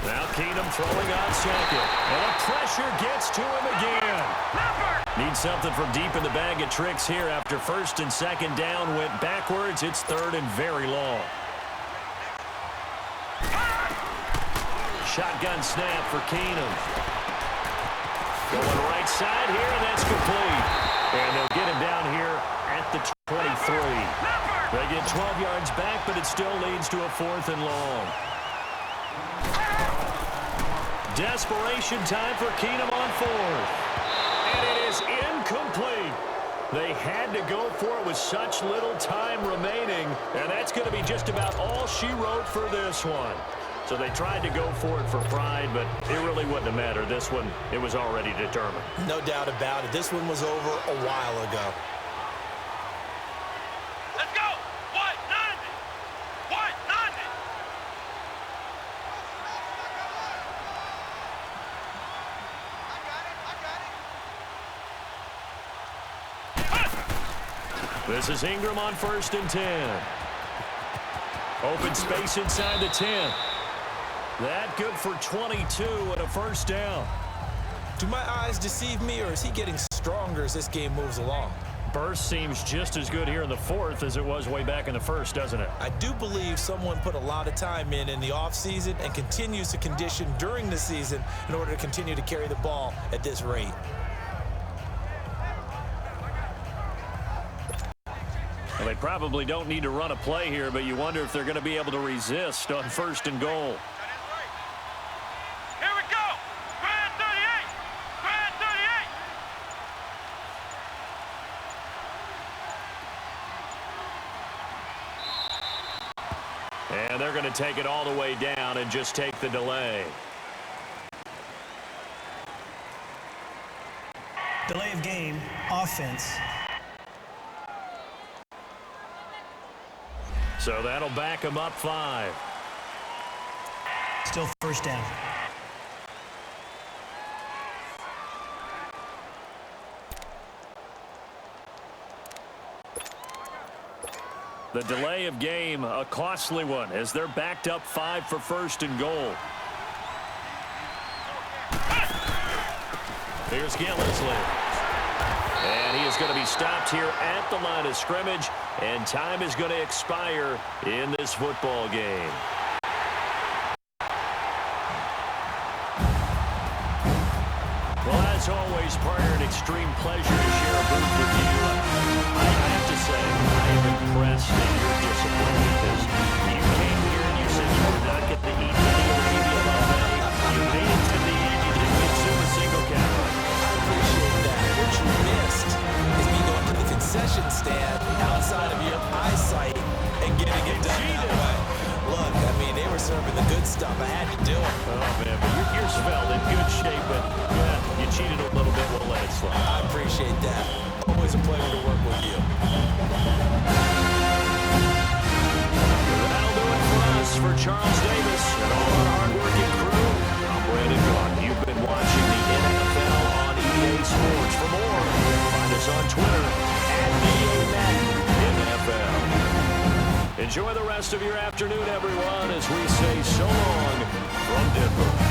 Now Keenum throwing on second. And pressure gets to him again. Needs something from deep in the bag of tricks here after first and second down went backwards. It's third and very long. Shotgun snap for Keenum. Going right side here, and that's complete. And they'll get him down here at the 23. They get 12 yards back, but it still leads to a 4th and long. Desperation time for Keenum on 4th. And it is incomplete. They had to go for it with such little time remaining, and that's going to be just about all she wrote for this one. So they tried to go for it for pride, but it really wouldn't have mattered. This one, it was already determined. No doubt about it. This one was over a while ago. Let's go. White 90. White 90. This is Ingram on 1st and 10. Open space inside the 10. That good for 22 and a 1st down. Do my eyes deceive me, or is he getting stronger as this game moves along? Burst seems just as good here in the 4th as it was way back in the 1st, doesn't it? I do believe someone put a lot of time in the offseason and continues to condition during the season in order to continue to carry the ball at this rate. Well, they probably don't need to run a play here, but you wonder if they're going to be able to resist on 1st and goal. Here we go. Grand 38. Grand 38. And they're going to take it all the way down and just take the delay. Delay of game, offense. So that'll back them up 5. Still 1st down. The delay of game, a costly one, as they're backed up 5 for first and goal. Here's Gillisley. And he is going to be stopped here at the line of scrimmage, and time is going to expire in this football game. Well, as always, partner, an extreme pleasure to share a booth with you. I have to say, I am impressed at your discipline because you came here and you said you were not going to eat any of the buffet. You made it to the end. You didn't consume a single calorie. I appreciate that. What you missed is me going to the concession stand outside of your eyesight and getting it done that way. Look, I mean, they were serving the good stuff. I had to do it. Oh, man, but you're svelte, in good shape, but yeah, you cheated a little bit. We'll let it slide. I appreciate that. Always a pleasure to work with you. That'll do it for us. For Charles Davis and all our hardworking crew, I'm Brandon Gaudin. You've been watching the NFL on EA Sports. For more, find us on Twitter @EAMaddenNFL. Enjoy the rest of your afternoon, everyone, as we say so long from Denver.